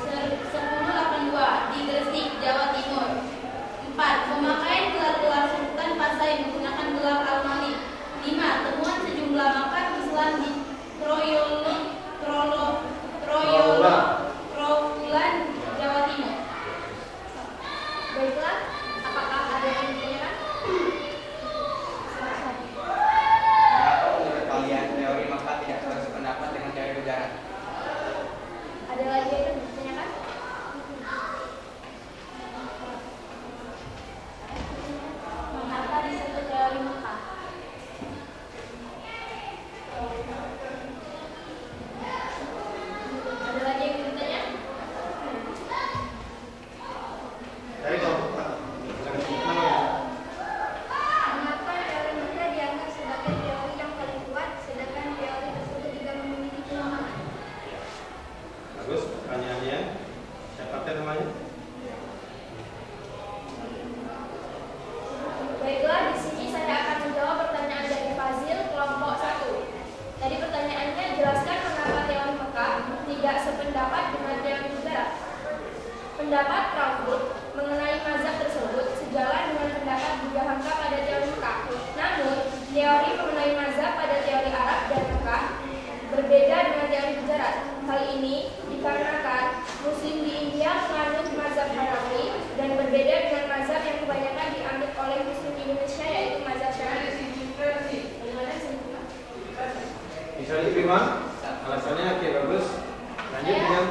1082 di Gresik, Jawa Timur. 4. Pemakaian gelar-gelar Sultan Pasai menggunakan gelar Al-Malik. 5. Temuan sejumlah makam Islam di Trawulan, Jawa Timur. Baiklah, apakah ada yang ditanyakan? Mengapa menurut kalian teori Mekah tidak sependapat dengan teori Gujarat? Ada lagi yang ditanyakan? Mengapa disebut teori Mekah? Ada lagi yang ditanya? Dari kelompok 4. Silakan namanya. Mengapa teori Mekah dianggap sebagai teori yang paling kuat, sedangkan teori tersebut juga memiliki kelemahan? Bagus pertanyaannya. Siapa namanya? Baiklah, di sini saya akan menjawab pertanyaan dari Fazil, kelompok 1. Tadi pertanyaannya, jelaskan mengapa teori Mekah tidak sependapat dengan teori Gujarat. Pendapat Crawford mengenai mazhab tersebut sejalan dengan pendapat Buddha Hamka pada teori Mekah. Namun, teori mengenai mazhab pada teori Arab dan Mekah berbeda dengan teori Gujarat. Hal ini dikarenakan Muslim di India menganut mazhab Hanafi dan berbeda dengan mazhab yang kebanyakan dianut oleh Muslim di Indonesia yaitu mazhab Syafi'i. Bagaimana Sempurna? Bisa diterima? Alasannya oke bagus. Lanjut dengan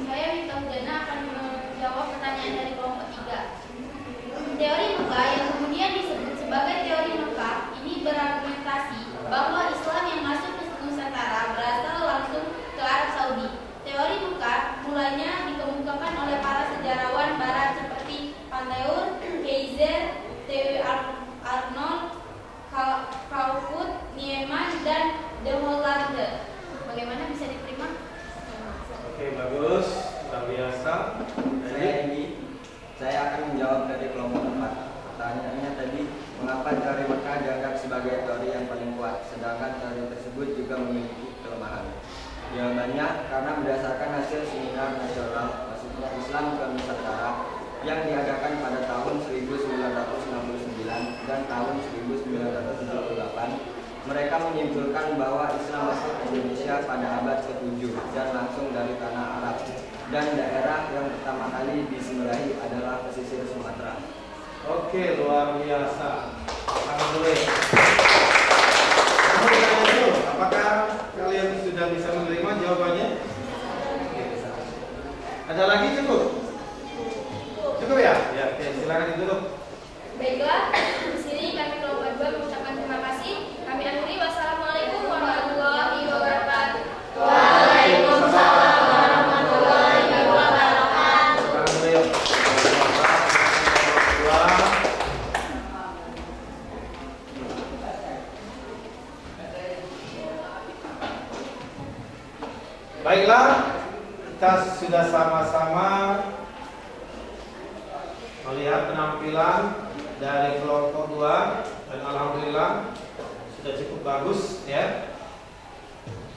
Saya Minta Mujana akan menjawab pertanyaan dari kelompok 3. Teori Mekah yang kemudian disebut sebagai teori Mekah ini berargumentasi bahwa Islam yang masuk ke Nusantara berasal langsung ke Arab Saudi. Teori Mekah mulanya dikemukakan oleh para sejarawan barat seperti Pantheon, Kaiser, T.W. Arnold, Crawford, Nieman, dan De Hollander. Bagaimana bisa diterima? oke bagus, luar biasa. Saya akan menjawab dari kelompok 4. Pertanyaannya tadi, mengapa teori Mekah dianggap sebagai teori yang paling kuat, sedangkan teori tersebut juga memiliki kelemahan? Jawabannya, karena berdasarkan hasil seminar nasional masuknya Islam ke Nusantara yang diadakan pada tahun 1969 dan tahun 1978, mereka menyimpulkan bahwa Islam masuk ke Indonesia pada abad ke-7 dan langsung dari tanah Arab, dan daerah yang pertama kali disembelahi adalah pesisir Sumatera. Oke, luar biasa. Alhamdulillah. Kamu ditanya dulu, apakah kalian sudah bisa menerima jawabannya? Oke, bisa. Ada lagi cukup? Cukup ya? Ya, oke, silakan duduk. Baiklah, di sini kami kelompok 2 mengucapkan terima kasih. Kami akhiri. Wassalamualaikum warahmatullahi wabarakatuh. Waalaikumsalam warahmatullahi wabarakatuh. Baiklah, kita sudah sama-sama melihat penampilan dari kelompok 2 dan alhamdulillah sudah cukup bagus ya.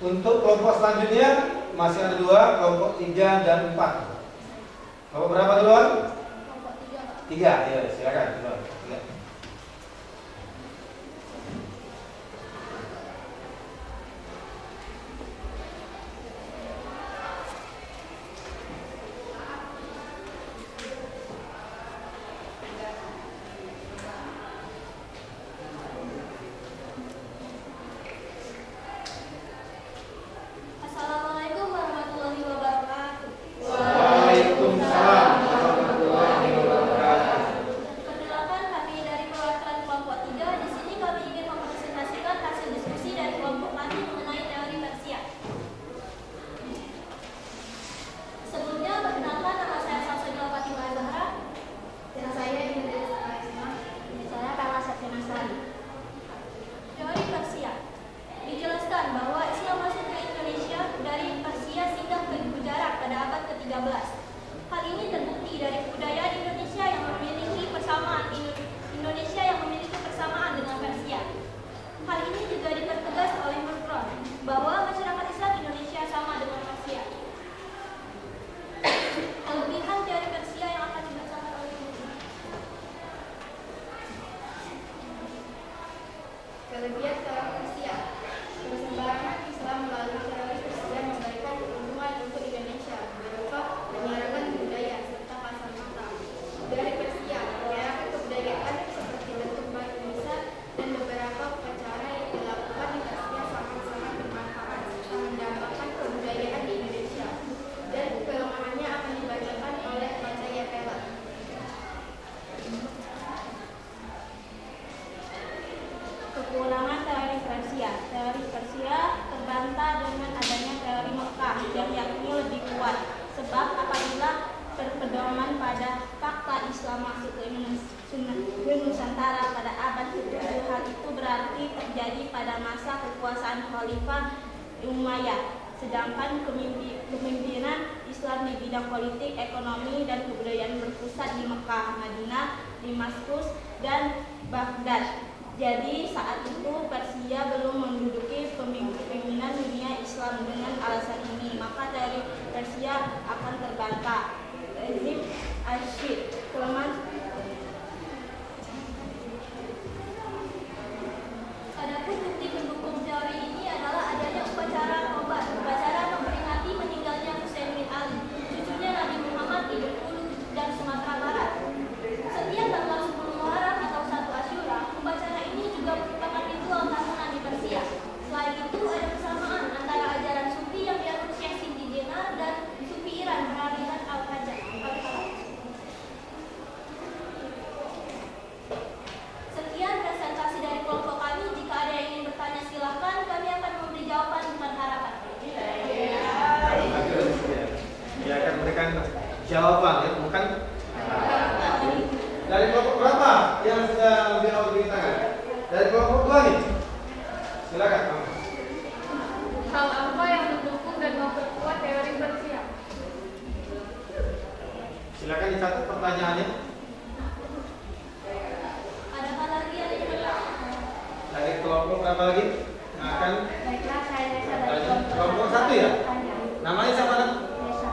Untuk kelompok selanjutnya masih ada 2, kelompok 3 dan 4. Kelompok berapa duluan? Kelompok 3. 3, ya silakan duluan. 3. Assalamualaikum warahmatullahi wabarakatuh. Waalaikumsalam warahmatullahi wabarakatuh. Perkenalkan, kami dari perwakilan kelompok 3. Di sini kami ingin mempresentasikan hasil diskusi dari kelompok kami mengenai teori Persia. Sebelumnya, perkenalkan, nama saya Salsabila Fatimah Zahra. Dan saya Indra Isma. Saya Kala Septiana Sari. Teori Persia dijelaskan bahwa Islam masuk ke Indonesia dari Persia singgah ke Gujarat pada abad ke-13. Hal ini terbukti dari kebudayaan Indonesia yang memiliki persamaan dengan Persia. Hal ini juga dipertegas oleh Murkron bahwa masyarakat Islam Indonesia sama dengan Persia. Kelebihan teori Persia yang akan dibacakan oleh Ibu. Kelebihan teori Persia. Persembahan Islam melalui teori Persia memberikan keuntungan untuk Indonesia berupa penyerangan budaya serta pasar mata. Dari Persia, pergerakan kebudayaan seperti bentuk batu nisan dan beberapa upacara yang dilakukan di Persia sangat-sangat bermanfaat serta mendambakan kebudayaan di Indonesia. Dan kelemahannya akan dibacakan oleh Macaya Pela. Kekurangan teori Persia. Teori Persia terbantah dengan adanya teori Mekah yang yakni lebih kuat. Sebab apabila berpedoman pada fakta Islam masuk ke Nusantara pada abad ke-7, hal itu berarti terjadi pada masa kekuasaan Khalifah Umayyah. Sedangkan kepemimpinan Islam di bidang politik, ekonomi, dan kebudayaan berpusat di Mekah, Madinah, Damaskus, dan Baghdad. Jadi saat itu Persia belum menduduki kepemimpinan dunia Islam. Dengan alasan ini, maka teori Persia akan terbantah. Rezim Asyid, kelemahan. Adapun bukti pendukung teori ini adalah adanya upacara Tobat, upacara memperingati meninggalnya Husain bin Ali, cucunya Nabi Muhammad di Bengkulu dan Sumatera Barat. Setiap tanggal 10 Muharram atau 1 Asyura, upacara ini juga merupakan ritual tahunan di Persia. Selain itu, ada persamaan antara ajaran Sufi yang dianut Syekh Sindi Jenar dan Sufi Iran Rarihan Al-Hajar. Sekian presentasi dari kelompok kami. Jika ada yang ingin bertanya, silahkan. Kami akan memberi jawaban dengan harapan. Dia akan memberikan jawaban ya, bukan dari kelompok berapa yang sudah lebih awal beri tangan? Dari kelompok 2 nih. Silakan. Hal apa yang mendukung dan memperkuat teori Persia? Silakan dicatat pertanyaannya. Ada hal lagi yang ingin bertanya? Dari kelompok berapa lagi? Yang akan Baiklah, saya Nesa dari bertanya. Kelompok 1 ya? Namanya siapa nak? Nesa.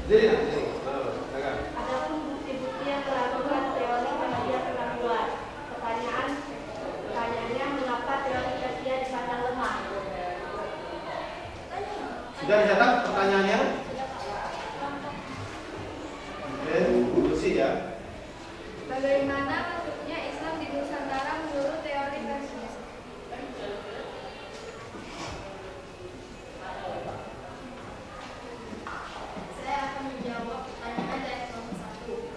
Jadi. Silakan. Adapun bukti-bukti yang melakukan teori Persia telah kuat. Pertanyaannya, mengapa teori Persia dipandang lemah? Sudah dicatat pertanyaannya? Oke, kursi ya. Bagaimana masuknya Islam di Nusantara menurut teori Persia? Saya akan menjawab pertanyaan dari kelompok 1.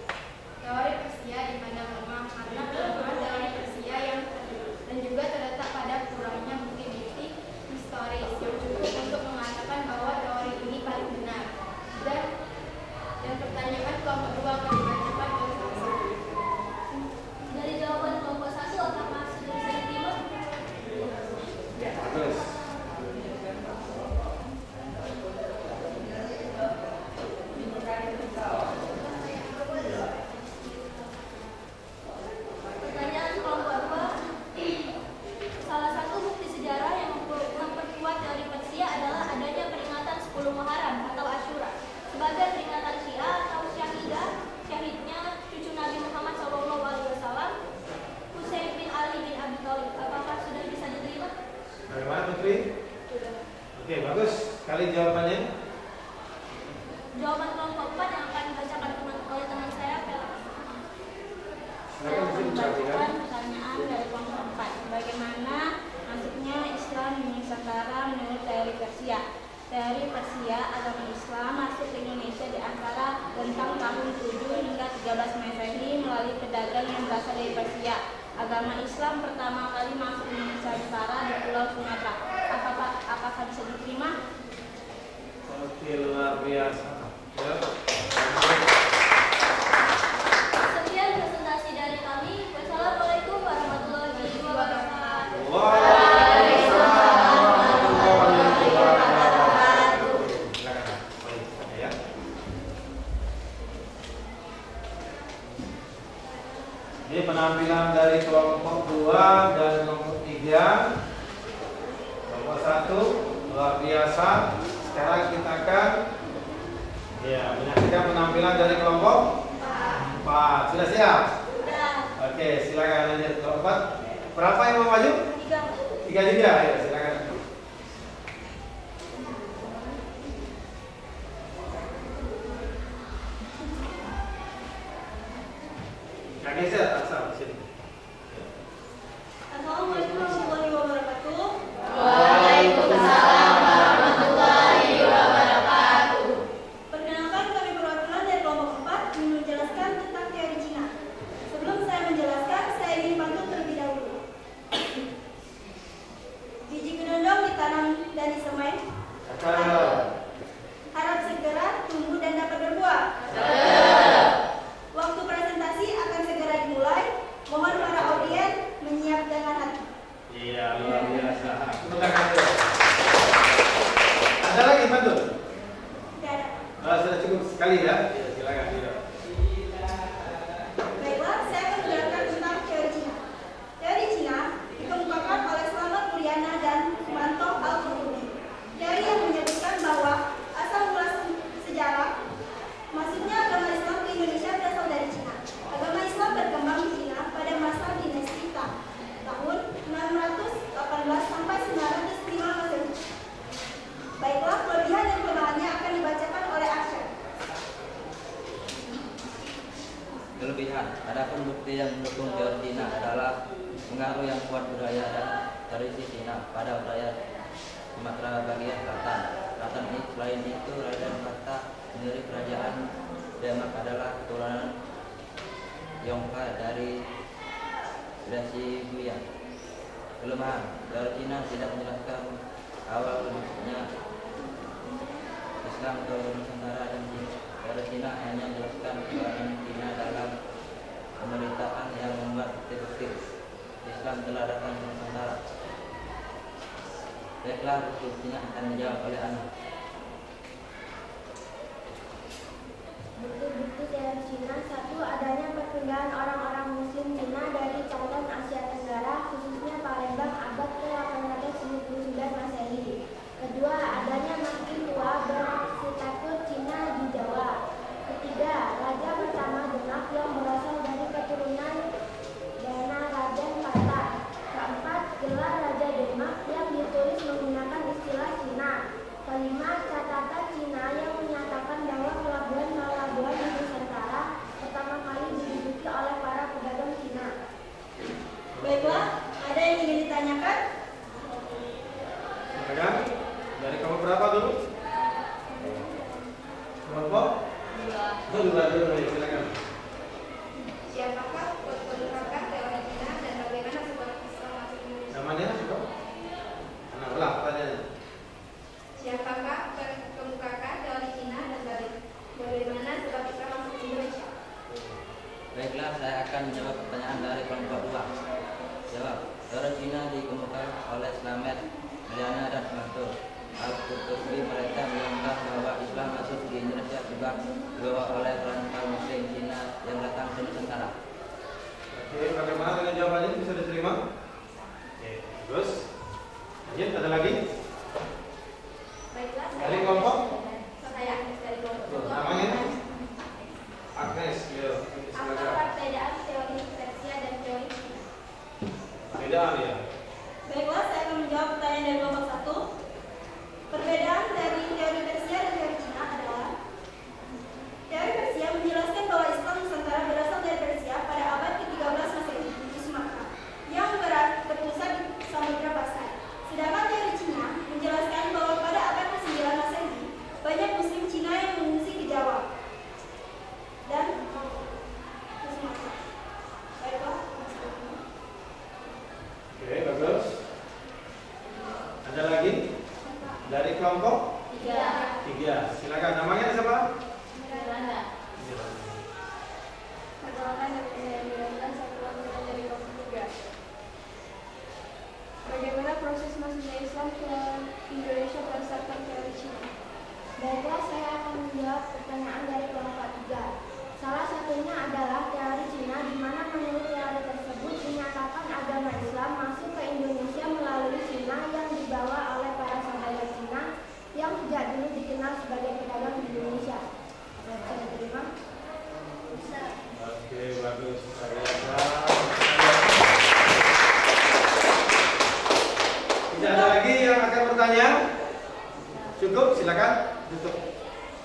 Teori Persia dipandang membacakan pertanyaan dari kelompok 4. Bagaimana masuknya Islam di Nusantara menurut teori Persia? Teori Persia, agama Islam masuk ke Indonesia di antara rentang tahun 7 hingga 13 Masehi melalui pedagang yang berasal dari Persia. Agama Islam pertama kali masuk ke Nusantara di Pulau Sumatera. Apakah bisa diterima? Oke, luar biasa. Ya. Sekian presentasi dari kami. Wassalamualaikum warahmatullahi wabarakatuh. Waalaikumsalam warahmatullahi wabarakatuh. Silakan. Baik, ya. Ini penampilan dari kelompok 2 dan kelompok 3. Kelompok 1 luar biasa. Sekarang kita akan menyaksikan penampilan dari kelompok 4. Sudah siap? Sudah. Oke, silakan lanjut kelompok 4. Berapa yang mau maju? 3 juga. Ayo, silakan. Kak geser, asal sini. Assalamualaikum warahmatullahi wabarakatuh. Waalaikumsalam warahmatullahi wabarakatuh. Perkenalkan, kami perwakilan dari kelompok 4 ingin menjelaskan tentang teori Cina. Sebelum saya menjelaskan, saya ingin pantun terlebih dahulu. Biji kedondong ditanam dan disemai, harap segera tumbuh dan dapat berbuah. Waktu presentasi akan segera dimulai. Mohon para audien menyiap dengan hati. Iya, luar biasa. Terima kasih. Ada lagi bantu? Tidak ada. Sudah cukup sekali ya. Ya, silakan. Ya. Baiklah, saya akan menjelaskan tentang teori Cina. Teori Cina dikemukakan oleh Slamet Mulyana dan Sumanto Al-Qurtubi. Teori yang menyebutkan bahwa asal mula sejarah masuknya agama Islam ke Indonesia berasal dari Cina. Agama Islam berkembang di Cina pada masa dinasti Tang, tahun 618 sampai 905 Masehi. Baiklah, kelebihan dan kelemahannya akan dibacakan oleh Akshay. Kelebihan, adapun bukti yang mendukung teori Cina adalah pengaruh yang kuat budaya dan tradisi Cina pada wilayah Sumatera bagian selatan. Ini selain itu, Raja Mata pendiri kerajaan Demak adalah keturunan Yongkai dari dinasti Guyan. Kelemahan, teori Cina tidak menjelaskan awalnya Islam ke Nusantara dan teori Cina hanya menjelaskan peran Cina dalam pemerintahan yang membuat bukti-bukti Islam telah datang ke Nusantara. Baiklah, buktinya akan dijawab oleh Anu. Bukti-bukti teori Cina. 1. Adanya perpindahan orang-orang Muslim Cina dari Thailand, Asia Tenggara, khususnya Palembang, abad ke-899 Masehi. 2. Adanya makin tua berarsitektur Cina di Jawa. 3. Raja pertama Demak yang berasal dari keturunan Dana Raden Patah. 4. Gelar Raja Demak yang ditulis menggunakan istilah Cina. 5. Catatan Cina yang menyatakan bahwa pelabuhan-pelabuhan di Nusantara pertama kali diduduki oleh para pedagang Cina. Baiklah, ada yang ingin ditanyakan? Silakan. Dari kelompok berapa dulu? Kelompok? Dua dulu, ya, silakan. Siapakah penukarkan teori Cina dan bagaimana sebab Islam masuk ke Indonesia? Namanya siapa? Nah, ulang pertanyaannya. Siapakah penukarkan teori Cina dan bagaimana sebab Islam masuk ke Indonesia? Baiklah, saya akan menjawab pertanyaan dari kelompok 2. Jawab, teori Cina dikemukakan oleh Slamet Mulyana dan Sumanto Al-Qurtubi. Mereka mengatakan bahwa Islam masuk di Indonesia juga dibawa oleh pelancong Muslim Cina yang datang ke Nusantara. Oke, bagaimana dengan jawabannya? Bisa diterima? Oke, terus. Lanjut, ada lagi? Baiklah, Dari kelompok? saya dari kelompok. Namanya? Agnes, ya. Apa Silakan. perbedaan teori Persia dan teori Cina? Perbedaan ya. Baiklah, saya akan menjawab pertanyaan dari kelompok 1. Perbedaan dari teori Persia dan teori Cina adalah teori Persia menjelaskan bahwa Islam Nusantara berasal dari Persia pada abad ke-13 Masehi. kelompok 3. 3. Silakan, namanya siapa? Miranda. Perkenalkan, nama saya Miranda, saya kelompok dari kelompok 3. Bagaimana proses masuknya Islam ke Indonesia berdasarkan teori Cina? Baiklah, saya akan menjawab pertanyaan dari kelompok 3. Salah satunya adalah teori Cina, di mana menurut teori tersebut dinyatakan agama Islam masuk ke Indonesia melalui Cina yang dibawa oleh para saudagar Cina yang sejak dulu dikenal sebagai pedagang di Indonesia. Apa bisa diterima? Bisa. Oke, bagus. Tidak ada lagi yang akan bertanya? Cukup, silakan tutup.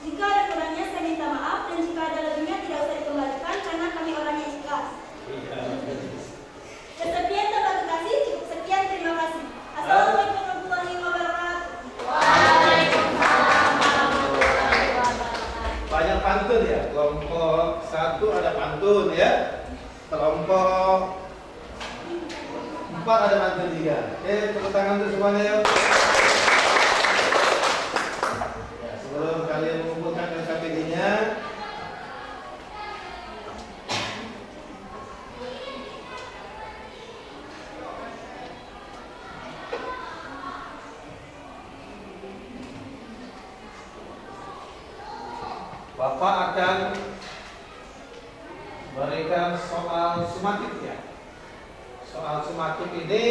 Jika ada kurangnya saya minta maaf, dan jika ada lebihnya tidak usah dikembalikan karena kami orangnya ikhlas. Kesekian terima kasih, cukup sekian, terima kasih. Assalamualaikum warahmatullahi wabarakatuh. Waalaikumsalam warahmatullahi wabarakatuh. Banyak pantun ya. Kelompok 1 ada pantun ya. Kelompok 4 ada pantun 3. Tepuk tangan untuk semuanya yuk. Ya, sebelum kalian mengumpulkan LKPD-nya, Bapak akan berikan soal sumatif ya. Soal sumatif ini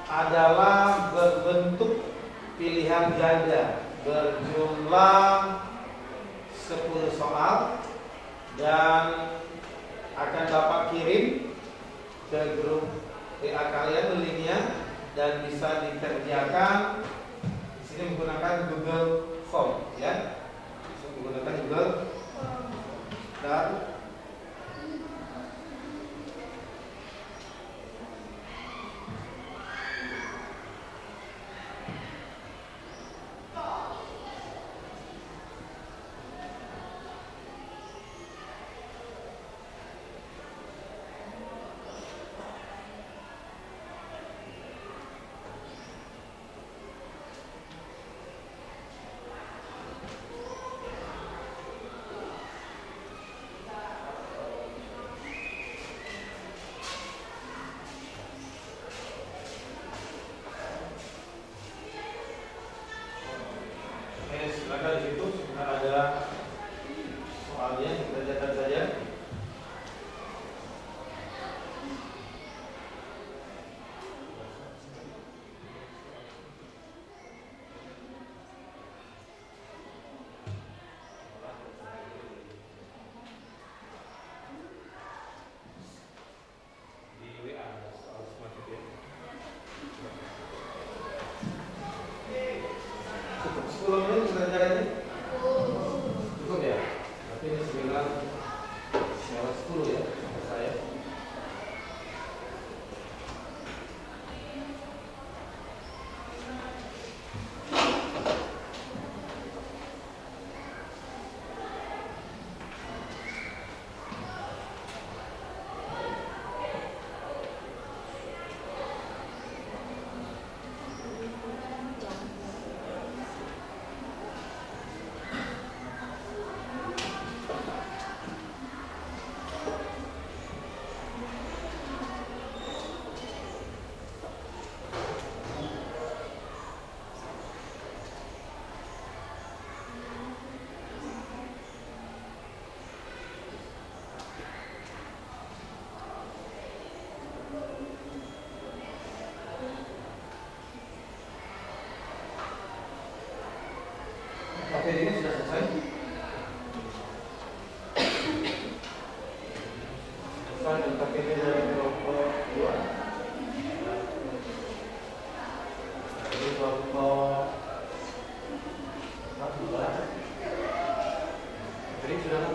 adalah berbentuk pilihan ganda berjumlah 10 soal dan akan Bapak kirim ke grup WA kalian linknya dan bisa dikerjakan di sini menggunakan Google Form ya. Menggunakan Google dan silakan di situ sudah ada soalnya, kita catat saja. Di WA soal semacam itu. Cukup 10 menit sudah caranya? Cukup ya? Tapi ini 9:10 ya saya. Oke, ini sudah selesai. Selesai untuk ini dari kelompok 2. Jadi kelompok 1 jadi sudah.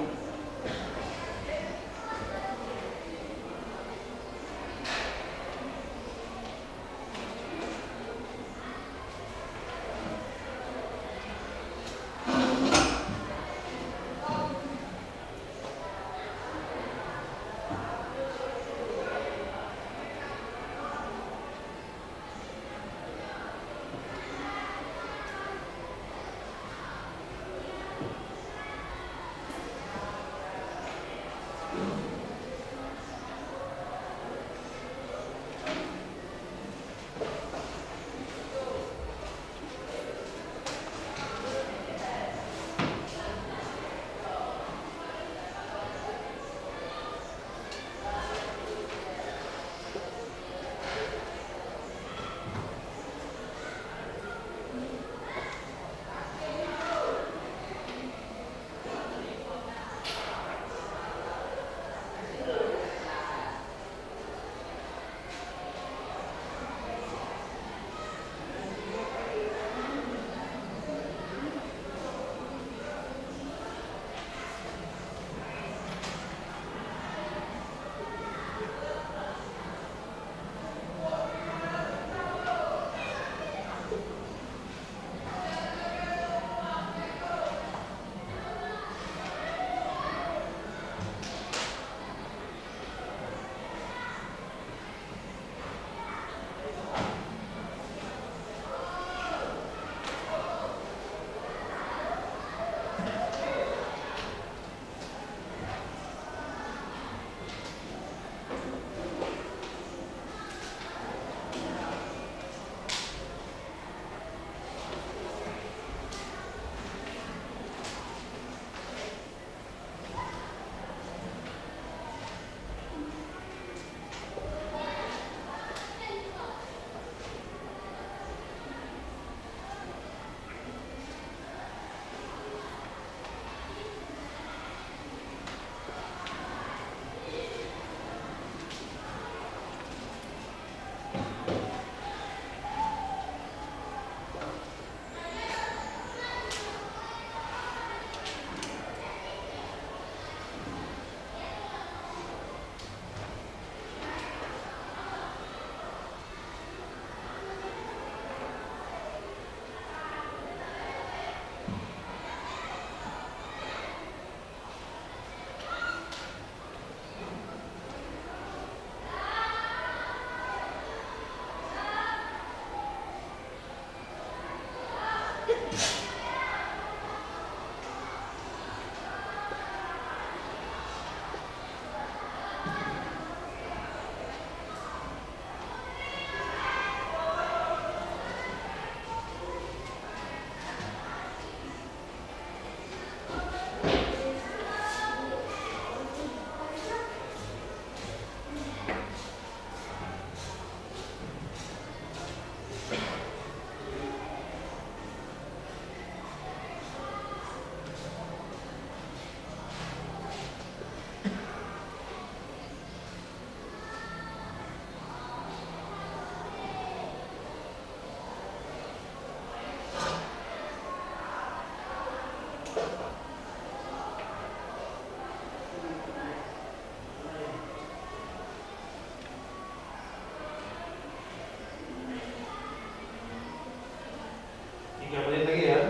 3 menit lagi ya.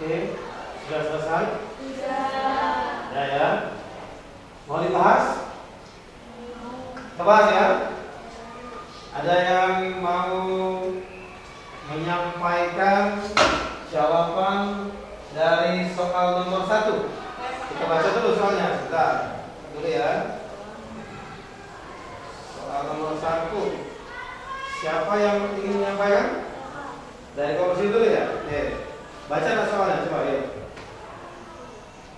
Oke, sudah selesai? Sudah. Ya. Mau dibahas? Kita bahas ya. Ada yang mau menyampaikan jawaban dari soal nomor 1? Kita baca dulu soalnya, sebentar. Dulu ya. Soal nomor 1. Siapa yang ingin menyampaikan? Dari komisi dulu ya. Oke. Baca soalnya, coba ya.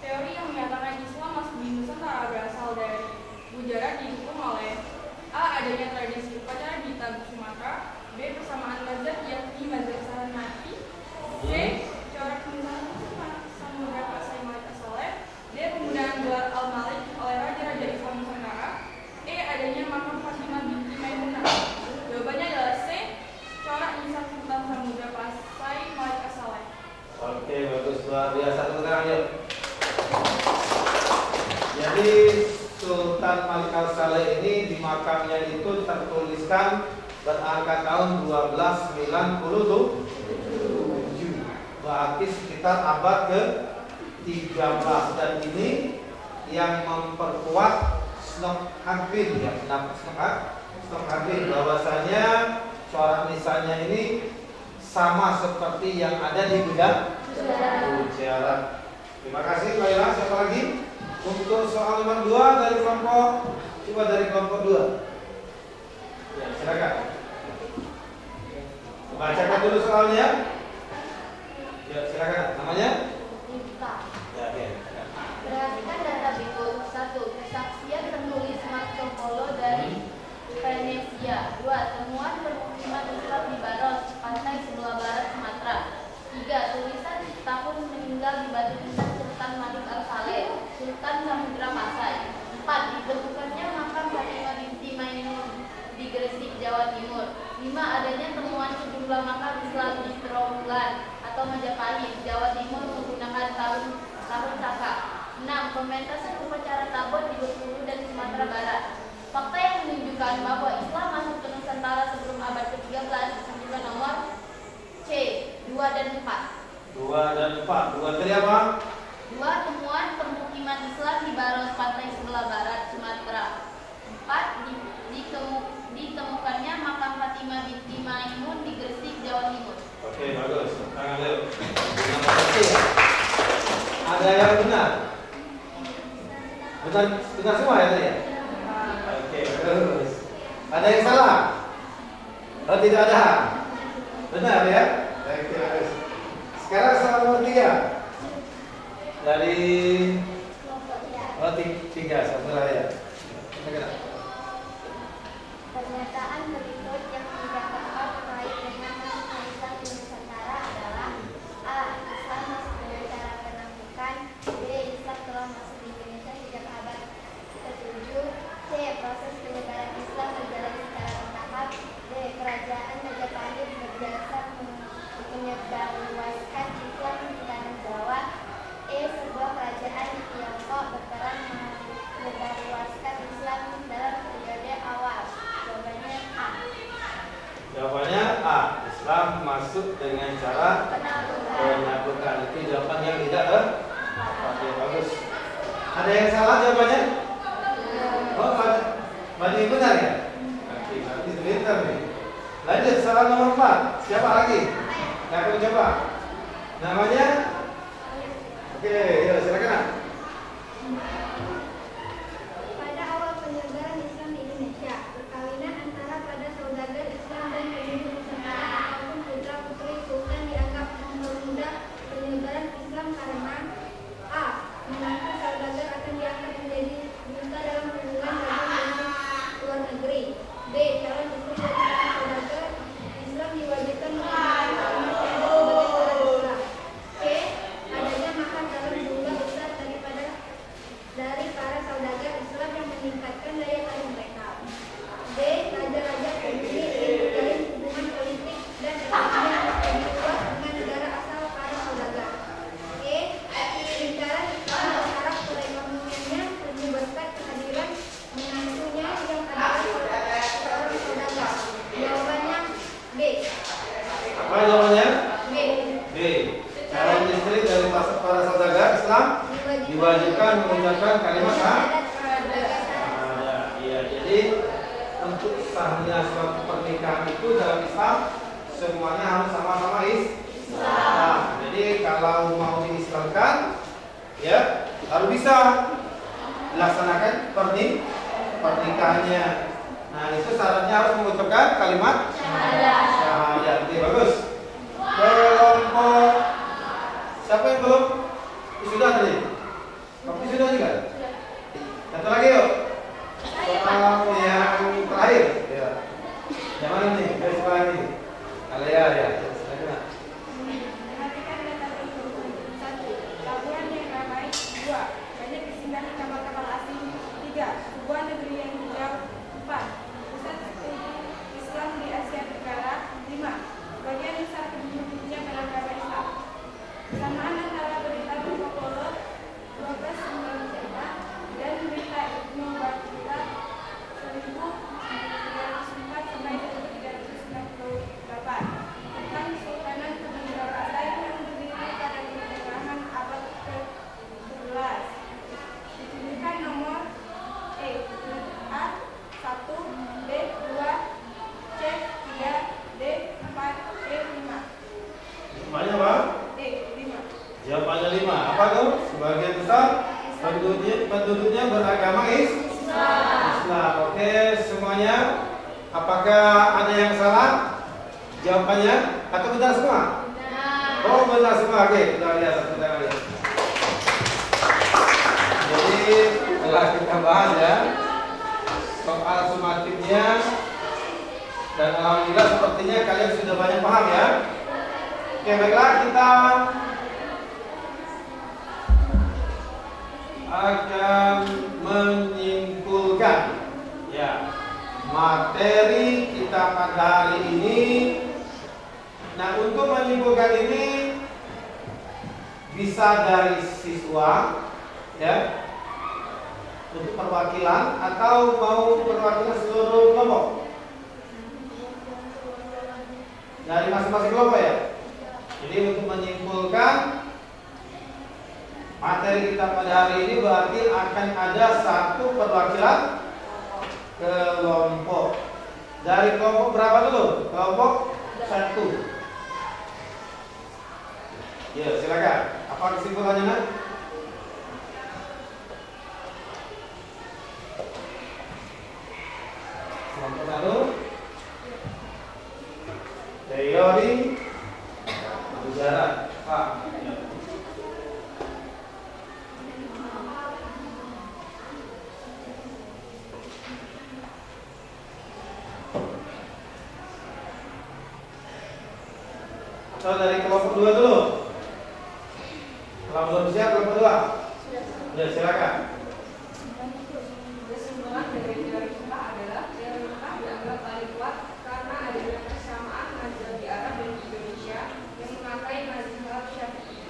Teori yang menyatakan Islam masuk di Nusantara berasal dari Gujarat didukung oleh A. Adanya tradisi upacara di Tabuk Sumatera, B. Persamaan mazhab yakni mazhab Hanafi, C. Corak tulisan Samudra Pasai Malik As-Saleh, D. Penggunaan gelar Al-Malik oleh raja-raja Islam Nusantara, E. Adanya makam Fatimah binti Maimunah. Jawabannya adalah C. Corak tulisan Sultan Samudra Pasai Malik As-Saleh. Oke, bagus, luar biasa. Tepuk tangan yuk. Jadi Sultan Malik As-Saleh ini di makamnya itu tertuliskan berangka tahun 1297, berarti sekitar abad ke-13, dan ini yang memperkuat Snokhagen ya, Snokhagen bahwasanya corak nisannya ini sama seperti yang ada di gudang ujaran. Terima kasih Laila. Siapa lagi? Untuk soal nomor 2 dari kelompok, coba dari kelompok 2. Ya, silakan. Bacakan dulu soalnya. Ya, silakan. Namanya? Ya, oke. Perhatikan data berikut. 1. Kesaksian tertulis Marco Polo dari Venesia. 2. Temuan permukiman Islam di Baros, pantai sebelah barat Sumatera. 3. Tulisan tahun meninggal di batu nisan Sultan Malik Al-Saleh, Sultan Samudra Pasai. 4. Ditemukannya makam Fatimah binti Maimun di Gresik, Jawa Timur. 5. Adanya temuan sejumlah makam Islam di Trawulan atau Majapahit, Jawa Timur menggunakan tahun Saka. 6. Pementasan upacara Tabon di Bengkulu dan Sumatera Barat. Fakta yang menunjukkan bahwa Islam masuk ke Nusantara sebelum abad ke-13 disebutkan nomor C. 2 dan 4. 2 dan 4. 2 tadi apa? 2. Temuan permukiman Islam di Baros, pantai sebelah barat Sumatera. 4. Ditemukannya makam Fatimah binti Maimun di Gresik, Jawa Timur. Oke, bagus. Tangan dulu. Nomor C. Ada yang benar? Benar semua ya tadi ya? Oke, bagus. Ada yang salah? Oh, tidak ada. Benar ya? Oke, bagus. Sekarang soal nomor 3. Dari tiga satu ya. Pernyataan berikut yang tidak tepat terkait dengan masuknya Islam di Nusantara adalah: A. Islam masuk dengan cara penaklukan. B. Islam telah masuk di Indonesia sejak abad ke-7. C. Proses penyebaran Islam berjalan secara bertahap. D. Kerajaan Majapahit berjasa menyebarluaskan Islam di tanah Jawa. E. Sebuah kerajaan Tiongkok berperan menyebarluaskan Islam dalam periode awal. Jawabannya A. Jawabannya A. Islam masuk dengan cara penaklukan. Itu jawaban yang tidak Oke, bagus. Ada yang salah jawabannya? Oh, banyak yang benar ya? Oke, berarti pintar nih. Lanjut soal nomor 4. Siapa lagi? Yang akan coba? Namanya? Oke, ya silakan. Pada awal penyebaran Islam di Indonesia, perkawinan antara pada saudagar Islam dan penduduk Nusantara ataupun putra-putri sultan dianggap mempermudah penyebaran Islam karena: A. Menantu saudagar akan diangkat menjadi duta dalam hubungan dagang dengan luar negeri. B. Calon istri dari para saudagar Islam diwajibkan menggunakan kalimat syahadat sebagai syarat Islam. C. Adanya makam dalam jumlah besar dari para saudagar Islam yang meningkatkan daya tarik mereka. D. Raja-raja pribumi ingin menjalin hubungan politik dan ekonomi lebih luas dengan negara asal para saudagar. E. Lingkaran Islam berharap perekonomiannya menyebabkan kehadiran menantunya yang adalah seorang saudagar. Jawabannya B. Apa jawabannya? B. B. Calon istri dari para saudagar Islam diwajibkan mengucapkan kalimat syahadat. Iya, jadi untuk sahnya suatu pernikahan itu dalam Islam semuanya harus sama-sama Islam. Jadi kalau mau diislamkan, ya harus bisa dilaksanakan pernikahannya. Nah itu syaratnya harus mengucapkan kalimat syahadat. Oke, bagus. Kelompok siapa yang belum? Sudah tadi. Kopi sudah juga? Satu lagi yuk. Soal yang terakhir. Ya. Yang mana nih? Dari sebelah ini. Alia ya. Silakan. Perhatikan data berikut. 1. Pelabuhan yang ramai. 2. Banyak disinggahi kapal-kapal asing. 3. Sebuah negeri yang hijau. 4. Pusat studi Islam di Asia Tenggara. 5. Bagian besar penduduknya beragama Islam. Kesamaan antara berita Marco Polo 1219 Penduduknya beragama Islam. Oke, semuanya. Apakah ada yang salah jawabannya atau benar semua? Oh, benar semua. Oke, kita lihat satu lagi. Jadi telah kita bahas ya soal sumatifnya, dan alhamdulillah sepertinya kalian sudah banyak paham ya. Oke, baiklah, kita akan menyimpulkan ya materi kita pada hari ini. Nah, untuk menyimpulkan ini bisa dari siswa ya, untuk perwakilan atau mau perwakilan seluruh kelompok dari masing-masing kelompok ya. Jadi untuk menyimpulkan materi kita pada hari ini berarti akan ada satu perwakilan kelompok. Dari kelompok berapa dulu? Kelompok 1. Ya, silakan. Apa kesimpulannya, Nak? Kelompok 1. Teori sejarah. Pak. So, dari kelompok 2 dulu. Kalau belum siap, kelompok 2. Ya, silakan. Kesimpulan dari teori Mekah adalah teori Mekah dianggap paling kuat karena adanya kesamaan mazhab di Arab dan di Indonesia yang memakai mazhab Syafi'i.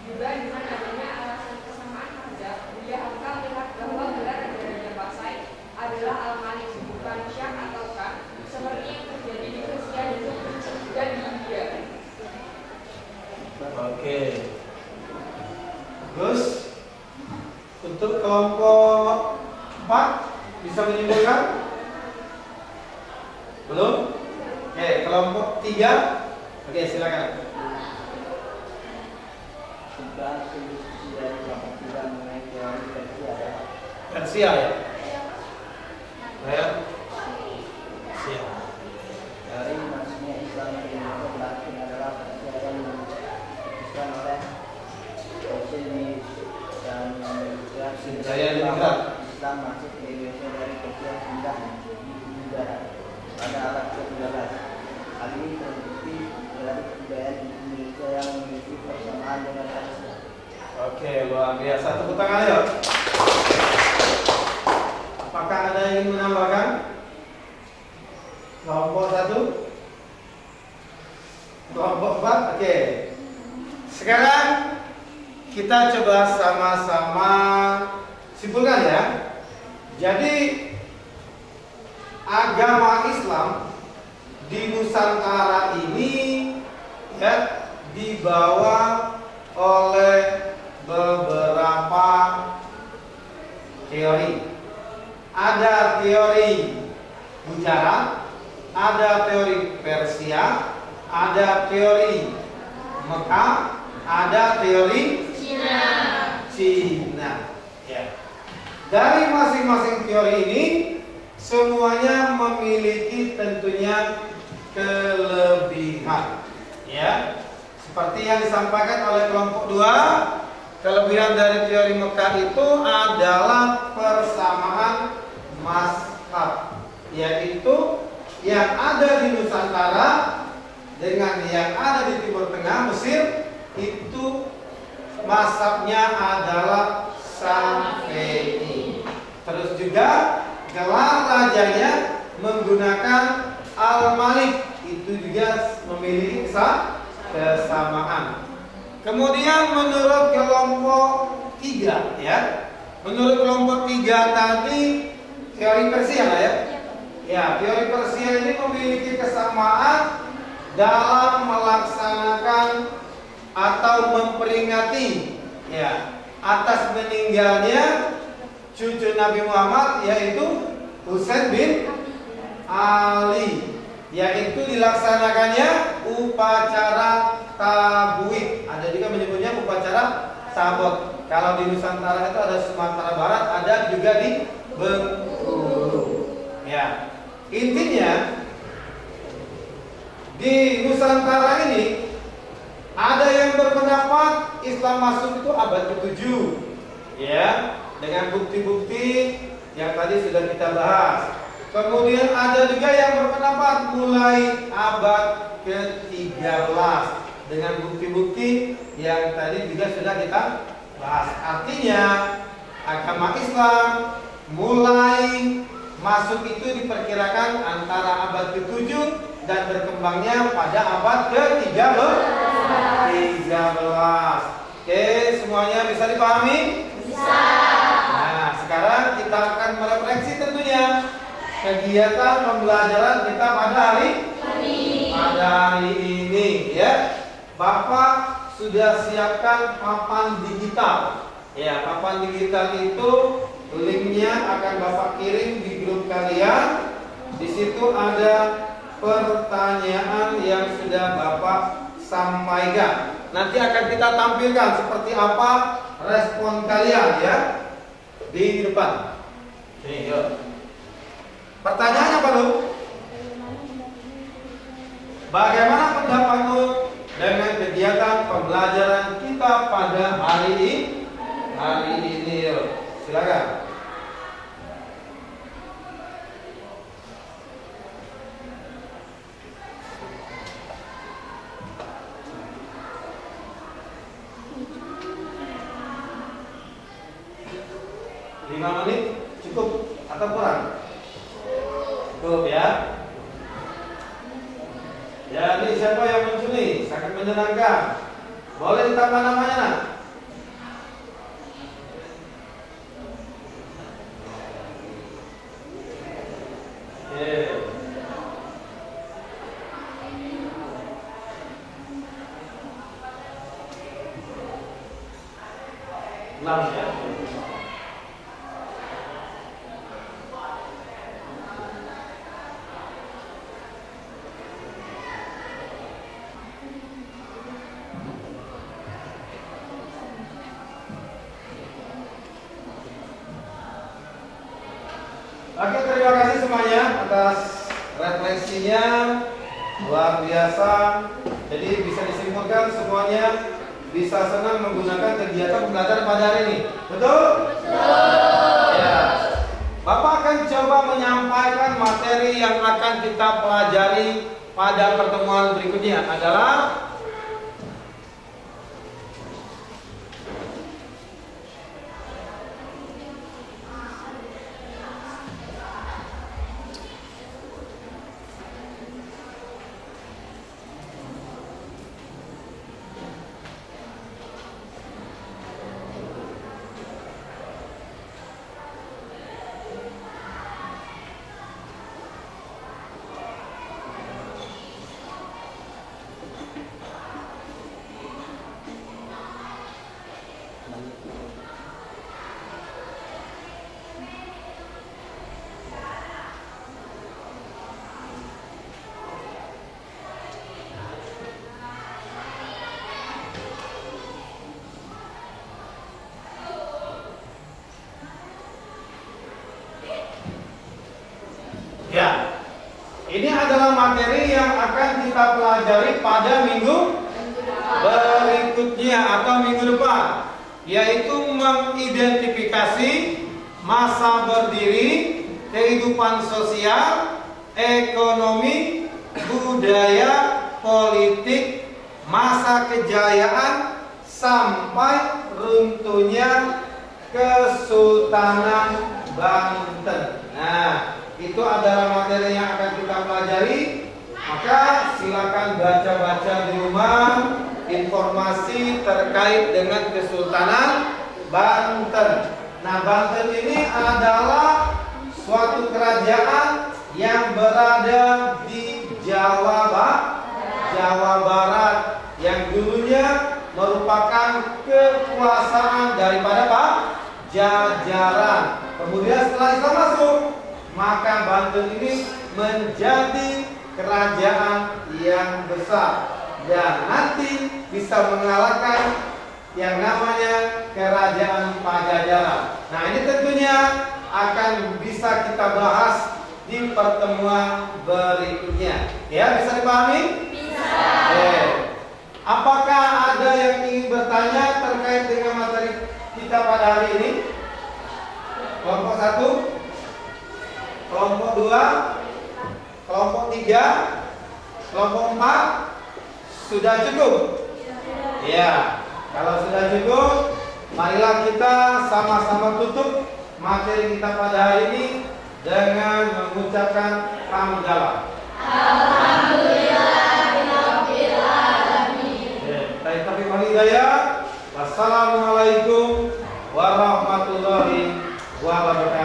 Juga dengan adanya alasan kesamaan mazhab, Buya Hamka melihat bahwa gelar Raja Pasai adalah Al-Malik, bukan Syah atau Khan, seperti yang terjadi di Persia dan di India. Oke. Terus untuk kelompok 4 bisa menyimpulkan? Belum? Oke, kelompok 3. Oke, silakan. Juga solusi dari kelompok 3 mengenai teori Persia adalah Persia ya. Persia. teori masuknya Islam ke Indonesia berarti adalah Persia yang diputuskan oleh Muslim dan Islam masuk ke Indonesia dari Persia hingga Hindia pada abad ke-13. Hal ini terbukti dari kebudayaan Indonesia yang memiliki persamaan dengan Persia. Oke, luar biasa. Tepuk tangan yuk. Apakah ada yang ingin menambahkan? Kelompok 1, kelompok 4. Oke. Sekarang kita coba sama-sama simpulkan ya. Jadi agama Islam di Nusantara ini ya dibawa oleh beberapa teori. Ada teori Gujarat, ada teori Persia, ada teori Mekah, ada teori Cina. Ya. Dari masing-masing teori ini semuanya memiliki tentunya kelebihan. Ya. Seperti yang disampaikan oleh kelompok 2, kelebihan dari teori Mekah itu adalah persamaan mazhab, yaitu yang ada di Nusantara dengan yang ada di Timur Tengah, Mesir, itu mazhabnya adalah Syafi'i. Terus juga gelar rajanya menggunakan Al-Malik, itu juga memiliki kesamaan. Kemudian menurut kelompok 3 ya. Menurut kelompok 3 tadi teori Persia lah ya. Ya, teori Persia ini memiliki kesamaan dalam melaksanakan atau memperingati ya atas meninggalnya cucu Nabi Muhammad, yaitu Husain bin Ali, yaitu dilaksanakannya upacara tabwid. Ada juga menyebutnya upacara sabot. Kalau di Nusantara itu ada Sumatera Barat, ada juga di Bengkulu. Ya, intinya di Nusantara ini ada yang berpendapat Islam masuk itu abad ke-7, ya, dengan bukti-bukti yang tadi sudah kita bahas. Kemudian ada juga yang berpendapat mulai abad ke-13 dengan bukti-bukti yang tadi juga sudah kita bahas. Artinya agama Islam mulai masuk itu diperkirakan antara abad ke-7 dan berkembangnya pada abad ke-13. Oke, semuanya bisa dipahami? Bisa. Nah, sekarang kita akan merefleksi tentunya kegiatan pembelajaran kita pada hari ini, ya. Bapak sudah siapkan papan digital. Ya, papan digital itu linknya akan Bapak kirim di grup kalian. Di situ ada pertanyaan yang sudah Bapak sampaikan. Nanti akan kita tampilkan seperti apa respon kalian, ya, di depan. Nih, yuk. Pertanyaannya apa, Lu? Bagaimana pendapatmu dengan kegiatan pembelajaran kita pada hari ini? Yuk. Silakan. Lima menit cukup atau kurang? Cukup, ya. Ya, ini siapa yang muncul nih? Sangat menyenangkan. Boleh ditambah namanya, nak? Enam, ya. Oke, terima kasih semuanya atas refleksinya, luar biasa. Jadi bisa disimpulkan semuanya bisa senang menggunakan kegiatan pembelajaran pada hari ini. Betul? Betul. Ya. Bapak akan coba menyampaikan materi yang akan kita pelajari pada pertemuan berikutnya adalah ya, ini adalah materi yang akan kita pelajari pada minggu berikutnya atau minggu depan, yaitu mengidentifikasi masa berdiri, kehidupan sosial, ekonomi, budaya, politik, masa kejayaan, sampai runtuhnya Kesultanan Banten. Nah, itu adalah materi yang akan kita pelajari. Maka silakan baca-baca di rumah informasi terkait dengan Kesultanan Banten. Nah, Banten ini adalah suatu kerajaan yang berada di Jawa Barat yang dulunya merupakan kekuasaan daripada Jajaran. Kemudian setelah Islam masuk, maka Banten ini menjadi kerajaan yang besar dan nanti bisa mengalahkan yang namanya Kerajaan Pajajaran. Nah, ini tentunya akan bisa kita bahas di pertemuan berikutnya. Ya, bisa dipahami? Bisa. Apakah ada yang ingin bertanya terkait dengan materi kita pada hari ini? Kelompok 1, kelompok 2, kelompok 3, kelompok 4, sudah cukup? Ya, kalau sudah cukup, marilah kita sama-sama tutup materi kita pada hari ini dengan mengucapkan hamdalah. Alhamdulillahirabbil alamin. Taufiq wal hidayah. Wassalamualaikum warahmatullahi wabarakatuh.